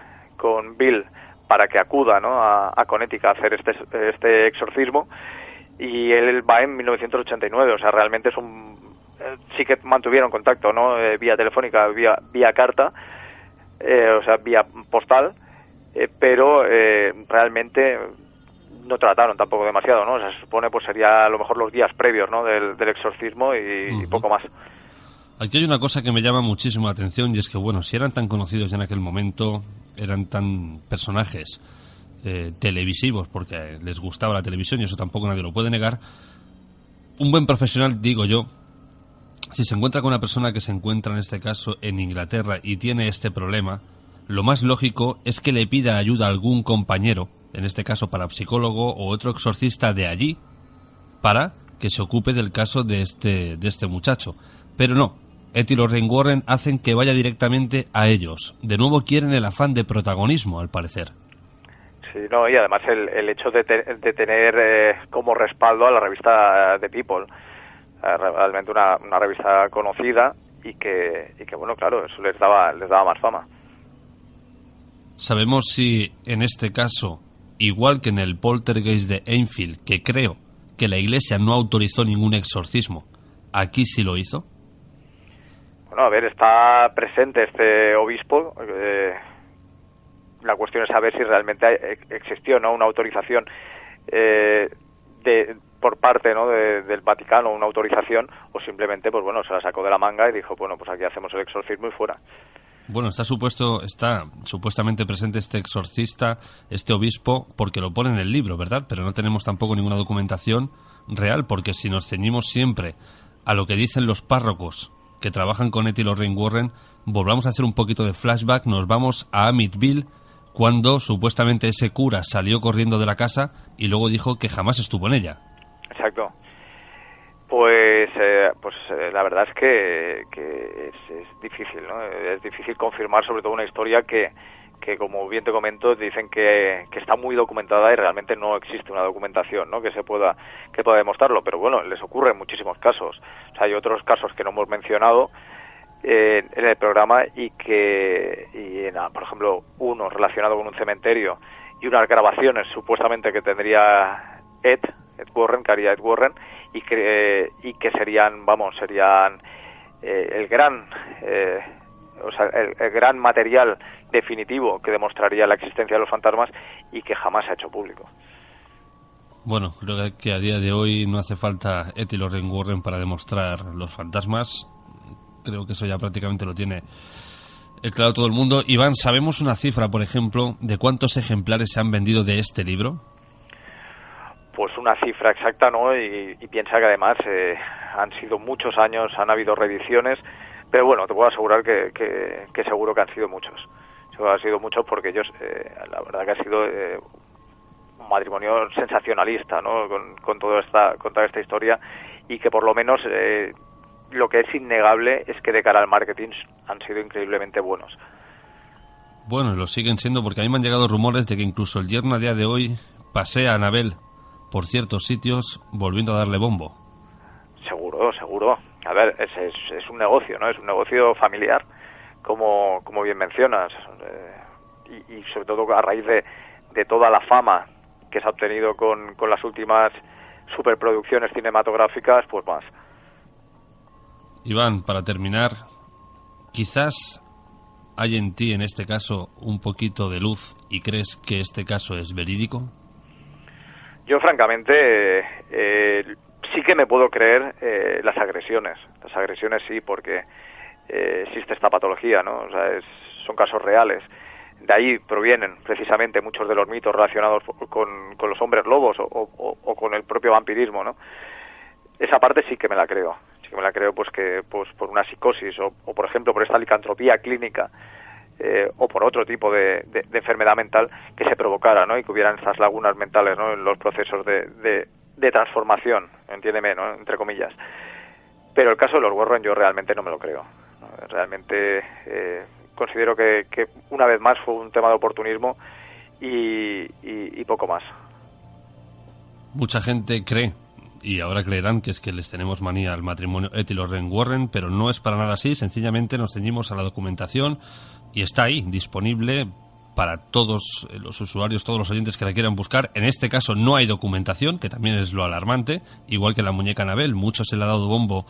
Bill para que acuda, ¿no? a Connecticut a hacer este exorcismo, y él va en 1989. O sea, realmente sí que mantuvieron contacto, ¿no? Vía telefónica, vía carta, o sea, vía postal, pero realmente no trataron tampoco demasiado, ¿no? O sea, se supone pues sería a lo mejor los días previos, ¿no? del exorcismo y poco más. Aquí hay una cosa que me llama muchísimo la atención, y es que, bueno, si eran tan conocidos ya en aquel momento, eran tan personajes televisivos, porque les gustaba la televisión y eso tampoco nadie lo puede negar, un buen profesional, digo yo, si se encuentra con una persona que se encuentra en este caso en Inglaterra y tiene este problema, lo más lógico es que le pida ayuda a algún compañero, en este caso parapsicólogo o otro exorcista de allí, para que se ocupe del caso de este muchacho. Pero no, Ed y Lorraine Warren hacen que vaya directamente a ellos. De nuevo quieren el afán de protagonismo, al parecer. Sí, no, y además el hecho de tener como respaldo a la revista The People, realmente una revista conocida, y que bueno, claro, eso les daba más fama. ¿Sabemos si en este caso, igual que en el poltergeist de Enfield, que creo que la Iglesia no autorizó ningún exorcismo. ¿Aquí sí lo hizo? Bueno, a ver, está presente este obispo. La cuestión es saber si realmente existió, ¿no?, una autorización por parte, ¿no?, del Vaticano, una autorización, o simplemente, pues bueno, se la sacó de la manga y dijo, bueno, pues aquí hacemos el exorcismo y fuera. Bueno, está supuestamente presente este exorcista, este obispo, porque lo pone en el libro, ¿verdad? Pero no tenemos tampoco ninguna documentación real, porque si nos ceñimos siempre a lo que dicen los párrocos que trabajan con Ethel Lorraine Warren, volvamos a hacer un poquito de flashback, nos vamos a Amityville, cuando supuestamente ese cura salió corriendo de la casa y luego dijo que jamás estuvo en ella. Exacto. Pues la verdad es que es difícil, ¿no? Es difícil confirmar, sobre todo una historia que como bien te comento, dicen que está muy documentada y realmente no existe una documentación, ¿no?, que pueda demostrarlo. Pero bueno, les ocurre en muchísimos casos. O sea, hay otros casos que no hemos mencionado en el programa por ejemplo, uno relacionado con un cementerio y unas grabaciones supuestamente que tendría Ed Warren, que haría Ed Warren, y que serían el gran el gran material definitivo que demostraría la existencia de los fantasmas y que jamás se ha hecho público. Bueno, creo que a día de hoy no hace falta Ethel Lorraine Warren para demostrar los fantasmas. Creo que eso ya prácticamente lo tiene claro todo el mundo. Iván, ¿sabemos una cifra, por ejemplo, de cuántos ejemplares se han vendido de este libro? Pues una cifra exacta, ¿no? Y piensa que además han sido muchos años, han habido reediciones, pero bueno, te puedo asegurar que seguro que han sido muchos. Seguro que han sido muchos porque ellos, la verdad que ha sido un matrimonio sensacionalista, ¿no?, con toda esta historia, y que por lo menos lo que es innegable es que de cara al marketing han sido increíblemente buenos. Bueno, lo siguen siendo, porque a mí me han llegado rumores de que incluso el yerno a día de hoy pasea a Anabel por ciertos sitios volviendo a darle bombo. Seguro. A ver, es un negocio, ¿no? Es un negocio familiar, como bien mencionas, y sobre todo a raíz de toda la fama que se ha obtenido con las últimas superproducciones cinematográficas, pues más. Iván, para terminar, quizás hay en ti, en este caso, un poquito de luz y crees que este caso es verídico. Yo, francamente, sí que me puedo creer las agresiones. Las agresiones sí, porque existe esta patología, ¿no? O sea, son casos reales. De ahí provienen precisamente muchos de los mitos relacionados con los hombres lobos o con el propio vampirismo, ¿no? Esa parte sí que me la creo. Sí que me la creo, pues por una psicosis o por ejemplo, por esta licantropía clínica, o por otro tipo de enfermedad mental que se provocara, ¿no?, y que hubieran estas lagunas mentales, ¿no?, en los procesos de transformación, entiéndeme, ¿no?, entre comillas. Pero el caso de los Warren yo realmente no me lo creo. Realmente considero que una vez más fue un tema de oportunismo y poco más. Mucha gente cree, y ahora creerán, que es que les tenemos manía al matrimonio Ethel Lorraine Warren, pero no es para nada así. Sencillamente nos ceñimos a la documentación y está ahí, disponible para todos los usuarios, todos los oyentes que la quieran buscar. En este caso no hay documentación, que también es lo alarmante, igual que la muñeca Anabel. Mucho se le ha dado bombo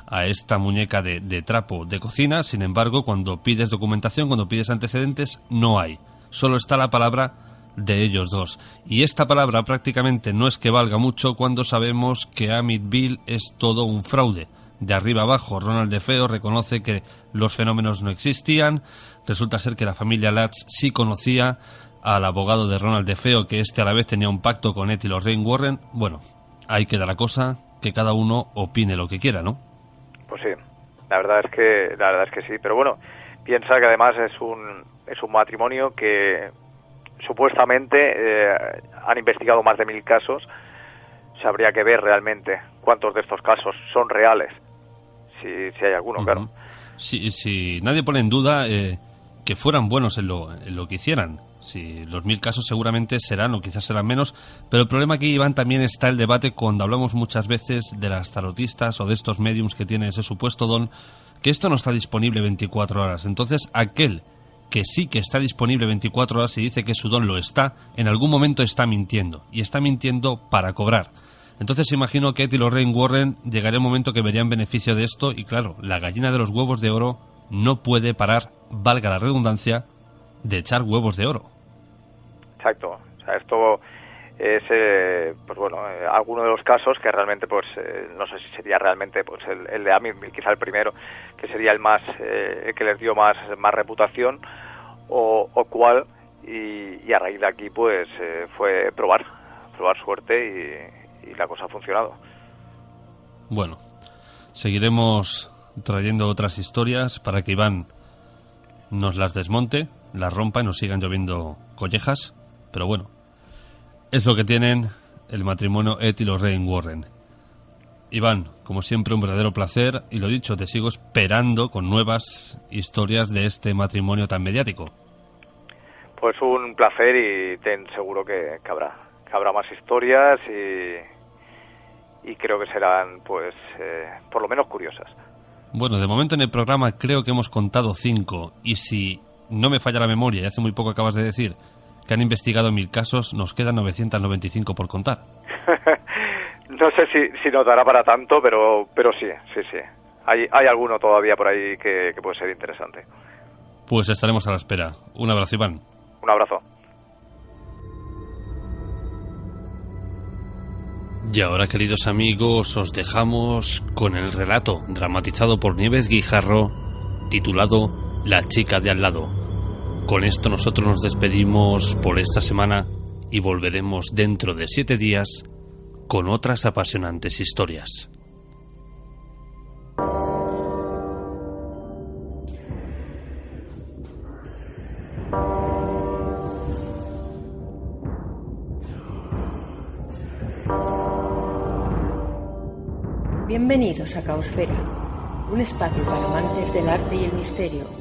a esta muñeca de trapo de cocina. Sin embargo, cuando pides documentación, cuando pides antecedentes, no hay. Solo está la palabra de ellos dos. Y esta palabra prácticamente no es que valga mucho cuando sabemos que Amityville es todo un fraude. De arriba abajo, Ronald DeFeo reconoce que los fenómenos no existían. Resulta ser que la familia Latz sí conocía al abogado de Ronald DeFeo, que a la vez tenía un pacto con Ethel Lorraine Warren. Bueno, ahí queda la cosa, que cada uno opine lo que quiera, ¿no? Pues sí, la verdad es que sí, pero bueno, piensa que además es un matrimonio que supuestamente han investigado más de 1000 casos. Se habría que ver realmente cuántos de estos casos son reales, si hay alguno, claro. Si nadie pone en duda que fueran buenos en lo que hicieran. Si los 1000 casos seguramente serán, o quizás serán menos, pero el problema aquí, Iván, también está el debate cuando hablamos muchas veces de las tarotistas o de estos mediums que tienen ese supuesto don, que esto no está disponible 24 horas. Entonces, aquel que sí que está disponible 24 horas y dice que su don lo está, en algún momento está mintiendo, y está mintiendo para cobrar. Entonces imagino que Ed y Lorraine Warren llegaría un momento que verían beneficio de esto y claro, la gallina de los huevos de oro no puede parar, valga la redundancia, de echar huevos de oro. Exacto. O sea, esto es, alguno de los casos que realmente, pues, no sé si sería realmente pues el de Amityville, quizá el primero, que sería el más, que les dio más reputación, o cuál, y a raíz de aquí, pues, fue probar suerte y la cosa ha funcionado. Bueno, seguiremos trayendo otras historias para que Iván nos las desmonte, las rompa y nos sigan lloviendo collejas, pero bueno, es lo que tienen el matrimonio Ed y Lorraine Warren. Iván, como siempre, un verdadero placer, y lo dicho, te sigo esperando con nuevas historias de este matrimonio tan mediático. Pues un placer, y ten seguro que habrá más historias, y creo que serán, pues, por lo menos curiosas. Bueno, de momento en el programa creo que hemos contado 5, y si no me falla la memoria, y hace muy poco acabas de decir que han investigado 1000 casos, nos quedan 995 por contar. No sé si nos dará para tanto, pero sí. Hay alguno todavía por ahí que puede ser interesante. Pues estaremos a la espera. Un abrazo, Iván. Un abrazo. Y ahora, queridos amigos, os dejamos con el relato dramatizado por Nieves Guijarro, titulado La chica de al lado. Con esto nosotros nos despedimos por esta semana y volveremos dentro de 7 días con otras apasionantes historias. Bienvenidos a Caosfera, un espacio para amantes del arte y el misterio.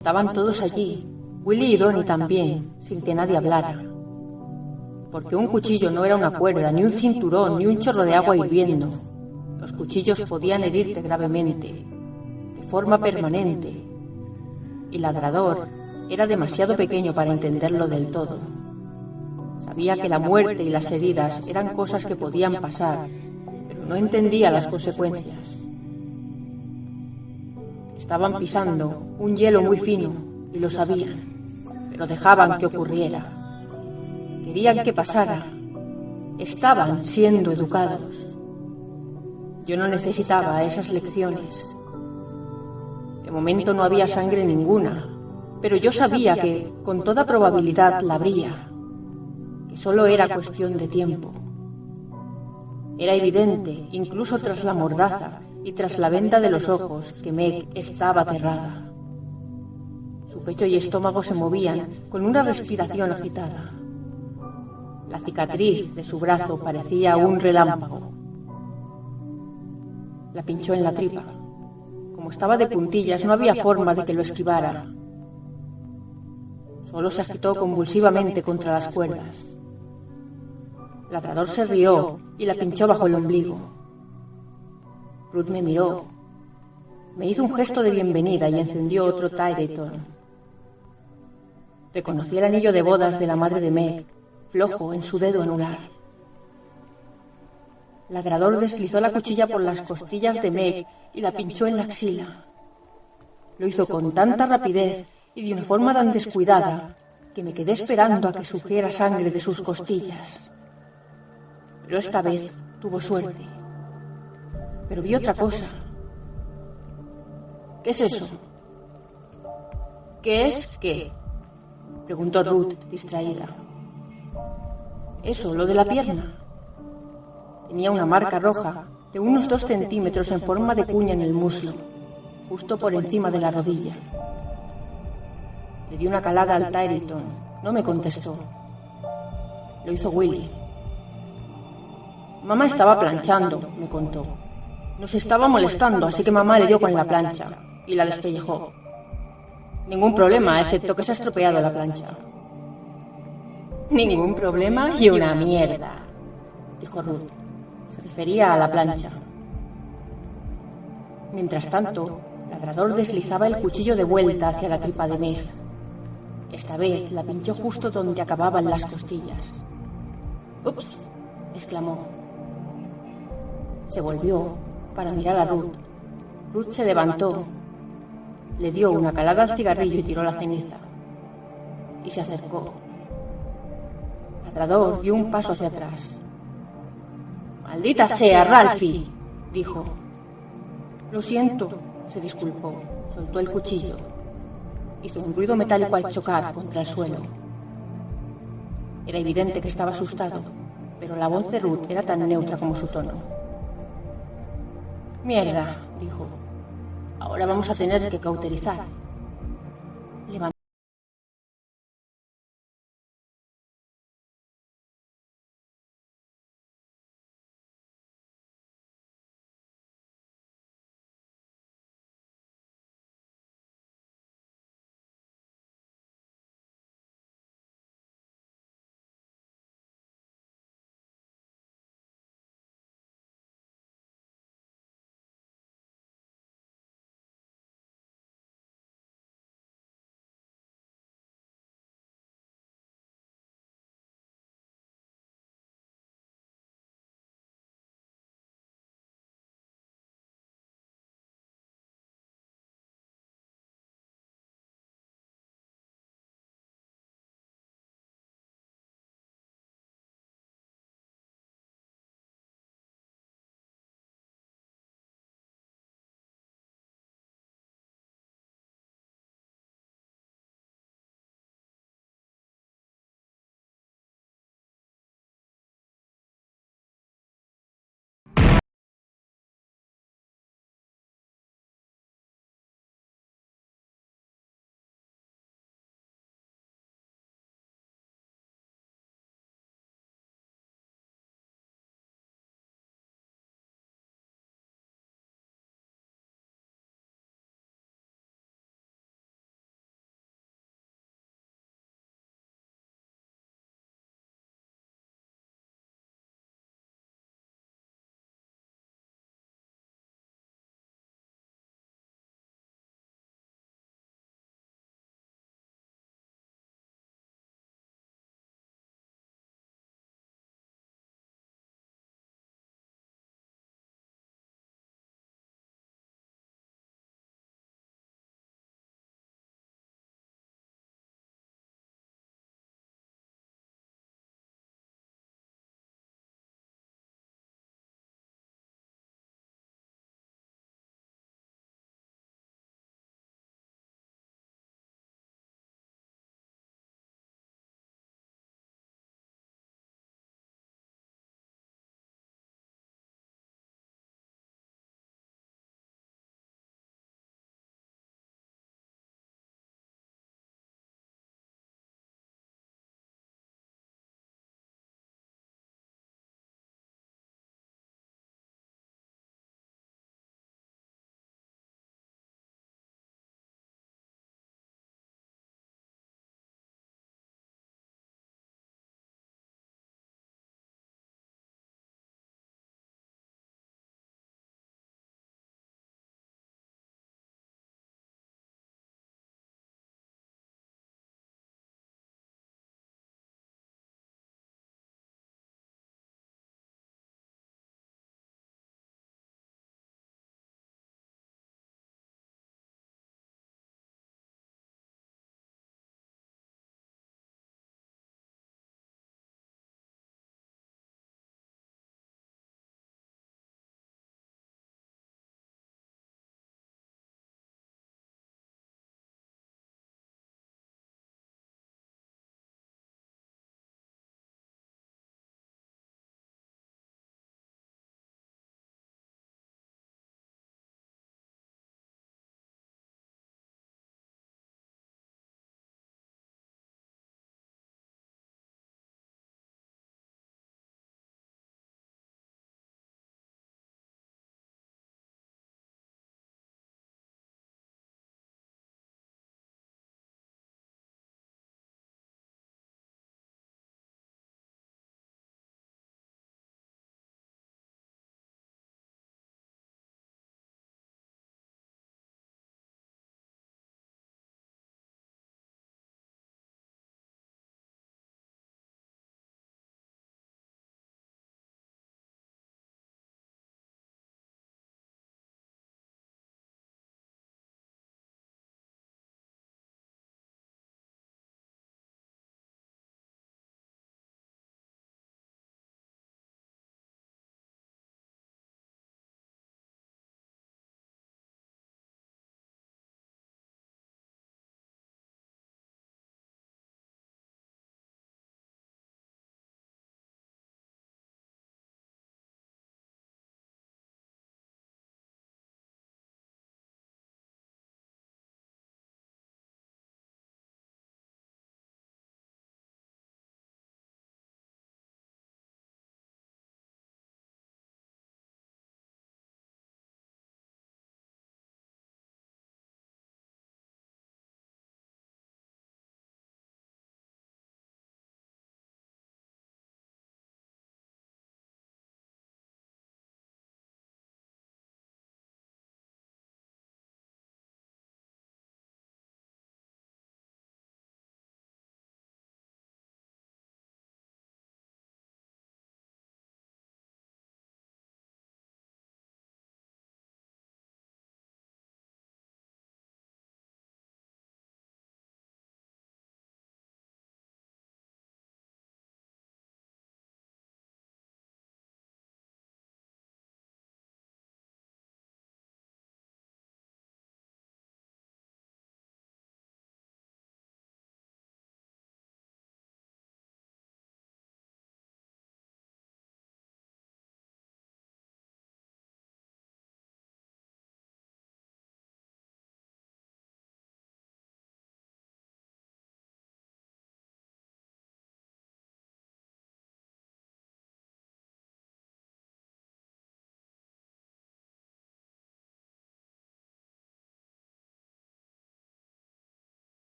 Estaban todos allí, Willy y Donnie también, sin que nadie hablara. Porque un cuchillo no era una cuerda, ni un cinturón, ni un chorro de agua hirviendo. Los cuchillos podían herirte gravemente, de forma permanente. Y Ladrador era demasiado pequeño para entenderlo del todo. Sabía que la muerte y las heridas eran cosas que podían pasar, pero no entendía las consecuencias. Estaban pisando un hielo muy fino y lo sabían, pero dejaban que ocurriera. Querían que pasara. Estaban siendo educados. Yo no necesitaba esas lecciones. De momento no había sangre ninguna, pero yo sabía que, con toda probabilidad, la habría, que solo era cuestión de tiempo. Era evidente, incluso tras la mordaza y tras la venda de los ojos, que Meg estaba aterrada. Su pecho y estómago se movían con una respiración agitada. La cicatriz de su brazo parecía un relámpago. La pinchó en la tripa. Como estaba de puntillas, no había forma de que lo esquivara. Solo se agitó convulsivamente contra las cuerdas. Ladrador se rió y la pinchó bajo el ombligo. Ruth me miró, me hizo un gesto de bienvenida y encendió otro Tyreton. Reconocí el anillo de bodas de la madre de Meg, flojo en su dedo anular. Ladrador deslizó la cuchilla por las costillas de Meg y la pinchó en la axila. Lo hizo con tanta rapidez y de una forma tan descuidada que me quedé esperando a que surgiera sangre de sus costillas. Pero esta vez tuvo suerte. Pero vi otra cosa. ¿Qué es eso? ¿Qué es qué? Preguntó Ruth, distraída. Eso, lo de la pierna. Tenía una marca roja de unos 2 centímetros en forma de cuña en el muslo, justo por encima de la rodilla. Le di una calada al Tyreton. No me contestó. Lo hizo Willy. Mamá estaba planchando, me contó. Nos estaba molestando, así que mamá le dio con la plancha. y la despellejó. Ningún problema, excepto que se ha estropeado la plancha. Ningún problema y una mierda, dijo Ruth. Se refería a la plancha. Mientras tanto, Ladrador deslizaba el cuchillo de vuelta hacia la tripa de Meg. Esta vez la pinchó justo donde acababan las costillas. ¡Ups!, exclamó. Se volvió para mirar a Ruth. Ruth se levantó, le dio una calada al cigarrillo y tiró la ceniza. Y se acercó. Ladrador dio un paso hacia atrás. «¡Maldita sea, Ralphie!», dijo. «Lo siento», se disculpó. Soltó el cuchillo. Hizo un ruido metálico al chocar contra el suelo. Era evidente que estaba asustado, pero la voz de Ruth era tan neutra como su tono. «Mierda», dijo. «Ahora vamos a tener que cauterizar».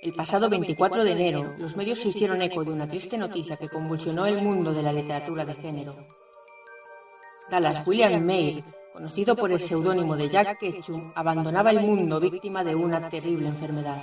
El pasado 24 de enero, los medios se hicieron eco de una triste noticia que convulsionó el mundo de la literatura de género. Dallas William Meyer, conocido por el seudónimo de Jack Ketchum, abandonaba el mundo víctima de una terrible enfermedad.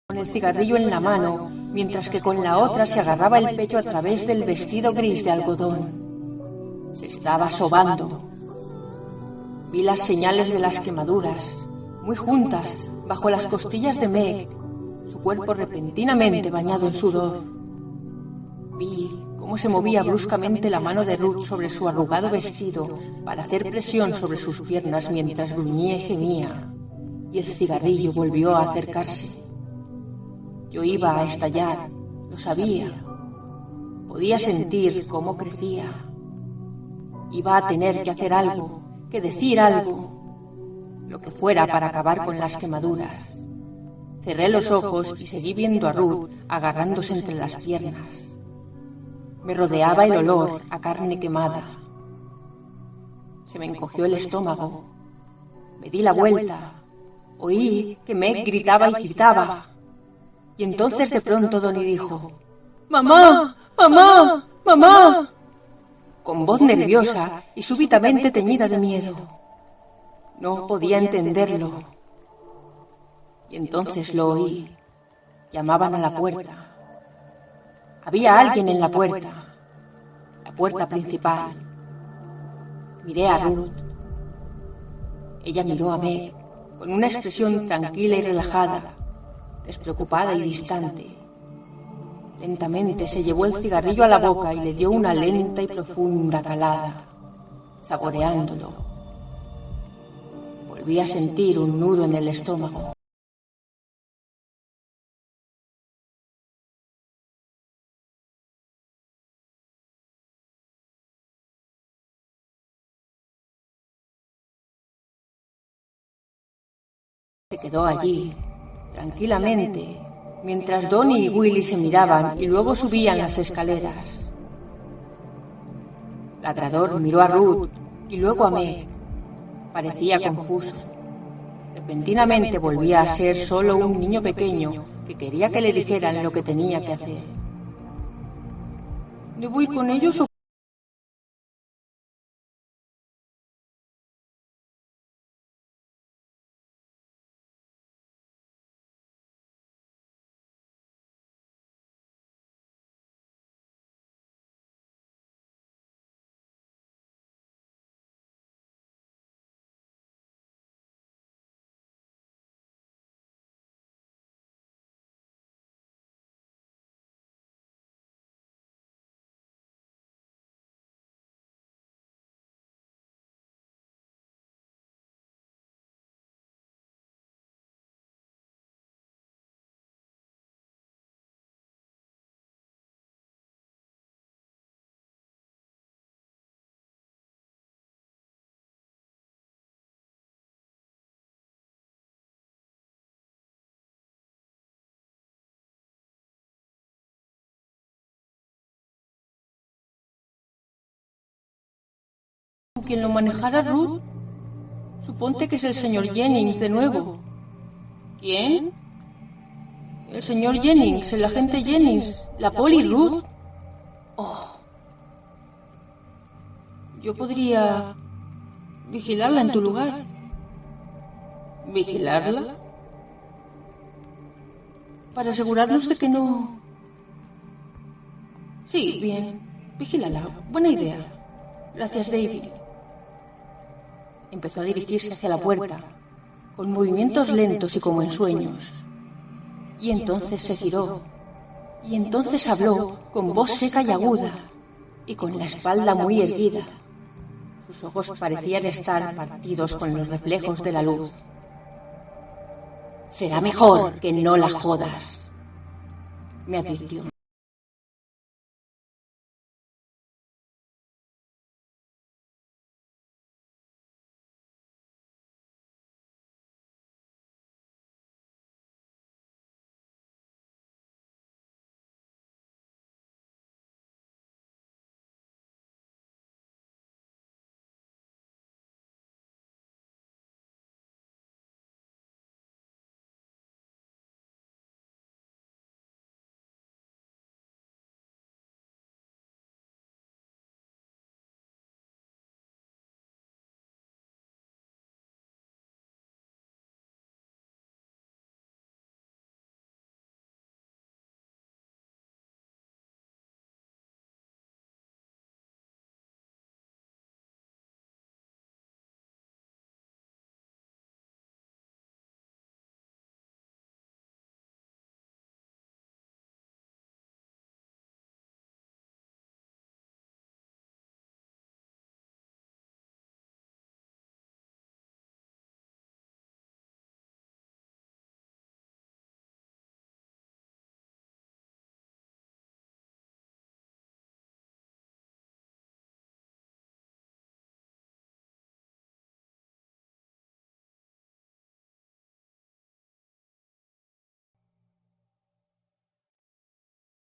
con el cigarrillo en la mano, mientras que con la otra se agarraba el pecho a través del vestido gris de algodón. Se estaba sobando. Vi las señales de las quemaduras, muy juntas, bajo las costillas de Meg, su cuerpo repentinamente bañado en sudor. Vi cómo se movía bruscamente la mano de Ruth sobre su arrugado vestido para hacer presión sobre sus piernas mientras gruñía y gemía, y el cigarrillo volvió a acercarse. Yo iba a estallar, lo sabía. Podía sentir cómo crecía. Iba a tener que hacer algo, que decir algo, lo que fuera para acabar con las quemaduras. Cerré los ojos y seguí viendo a Ruth agarrándose entre las piernas. Me rodeaba el olor a carne quemada. Se me encogió el estómago. Me di la vuelta. Oí que Meg gritaba y gritaba. Y entonces de pronto Donnie dijo: ¡Mamá! ¡Mamá! ¡Mamá! Con voz nerviosa y súbitamente teñida de miedo. No podía entenderlo. Y entonces lo oí. Llamaban a la puerta. Había alguien en la puerta principal. Miré a Ruth. Ella miró a Meg con una expresión tranquila y relajada, despreocupada y distante. Lentamente se llevó el cigarrillo a la boca y le dio una lenta y profunda calada, saboreándolo. Volví a sentir un nudo en el estómago. Se quedó allí, tranquilamente, mientras Donnie y Willy se miraban y luego subían las escaleras. Ladrador miró a Ruth y luego a Meg. Parecía confuso. Repentinamente volvía a ser solo un niño pequeño que quería que le dijeran lo que tenía que hacer. ¿Debo ir con ellos o...? ¿Quién lo manejara, Ruth? Suponte que es el señor Jennings de nuevo. ¿Quién? El señor Jennings, el agente Jennings, la poli, Ruth. Oh. Yo podría vigilarla en tu lugar. ¿Vigilarla? Para asegurarnos de que no... Sí, bien. Vigílala. Buena idea. Gracias, David. Empezó a dirigirse hacia la puerta, con movimientos lentos y como en sueños. Y entonces se giró. Y entonces habló con voz seca y aguda, y con la espalda muy erguida. Sus ojos parecían estar partidos con los reflejos de la luz. Será mejor que no la jodas, me advirtió.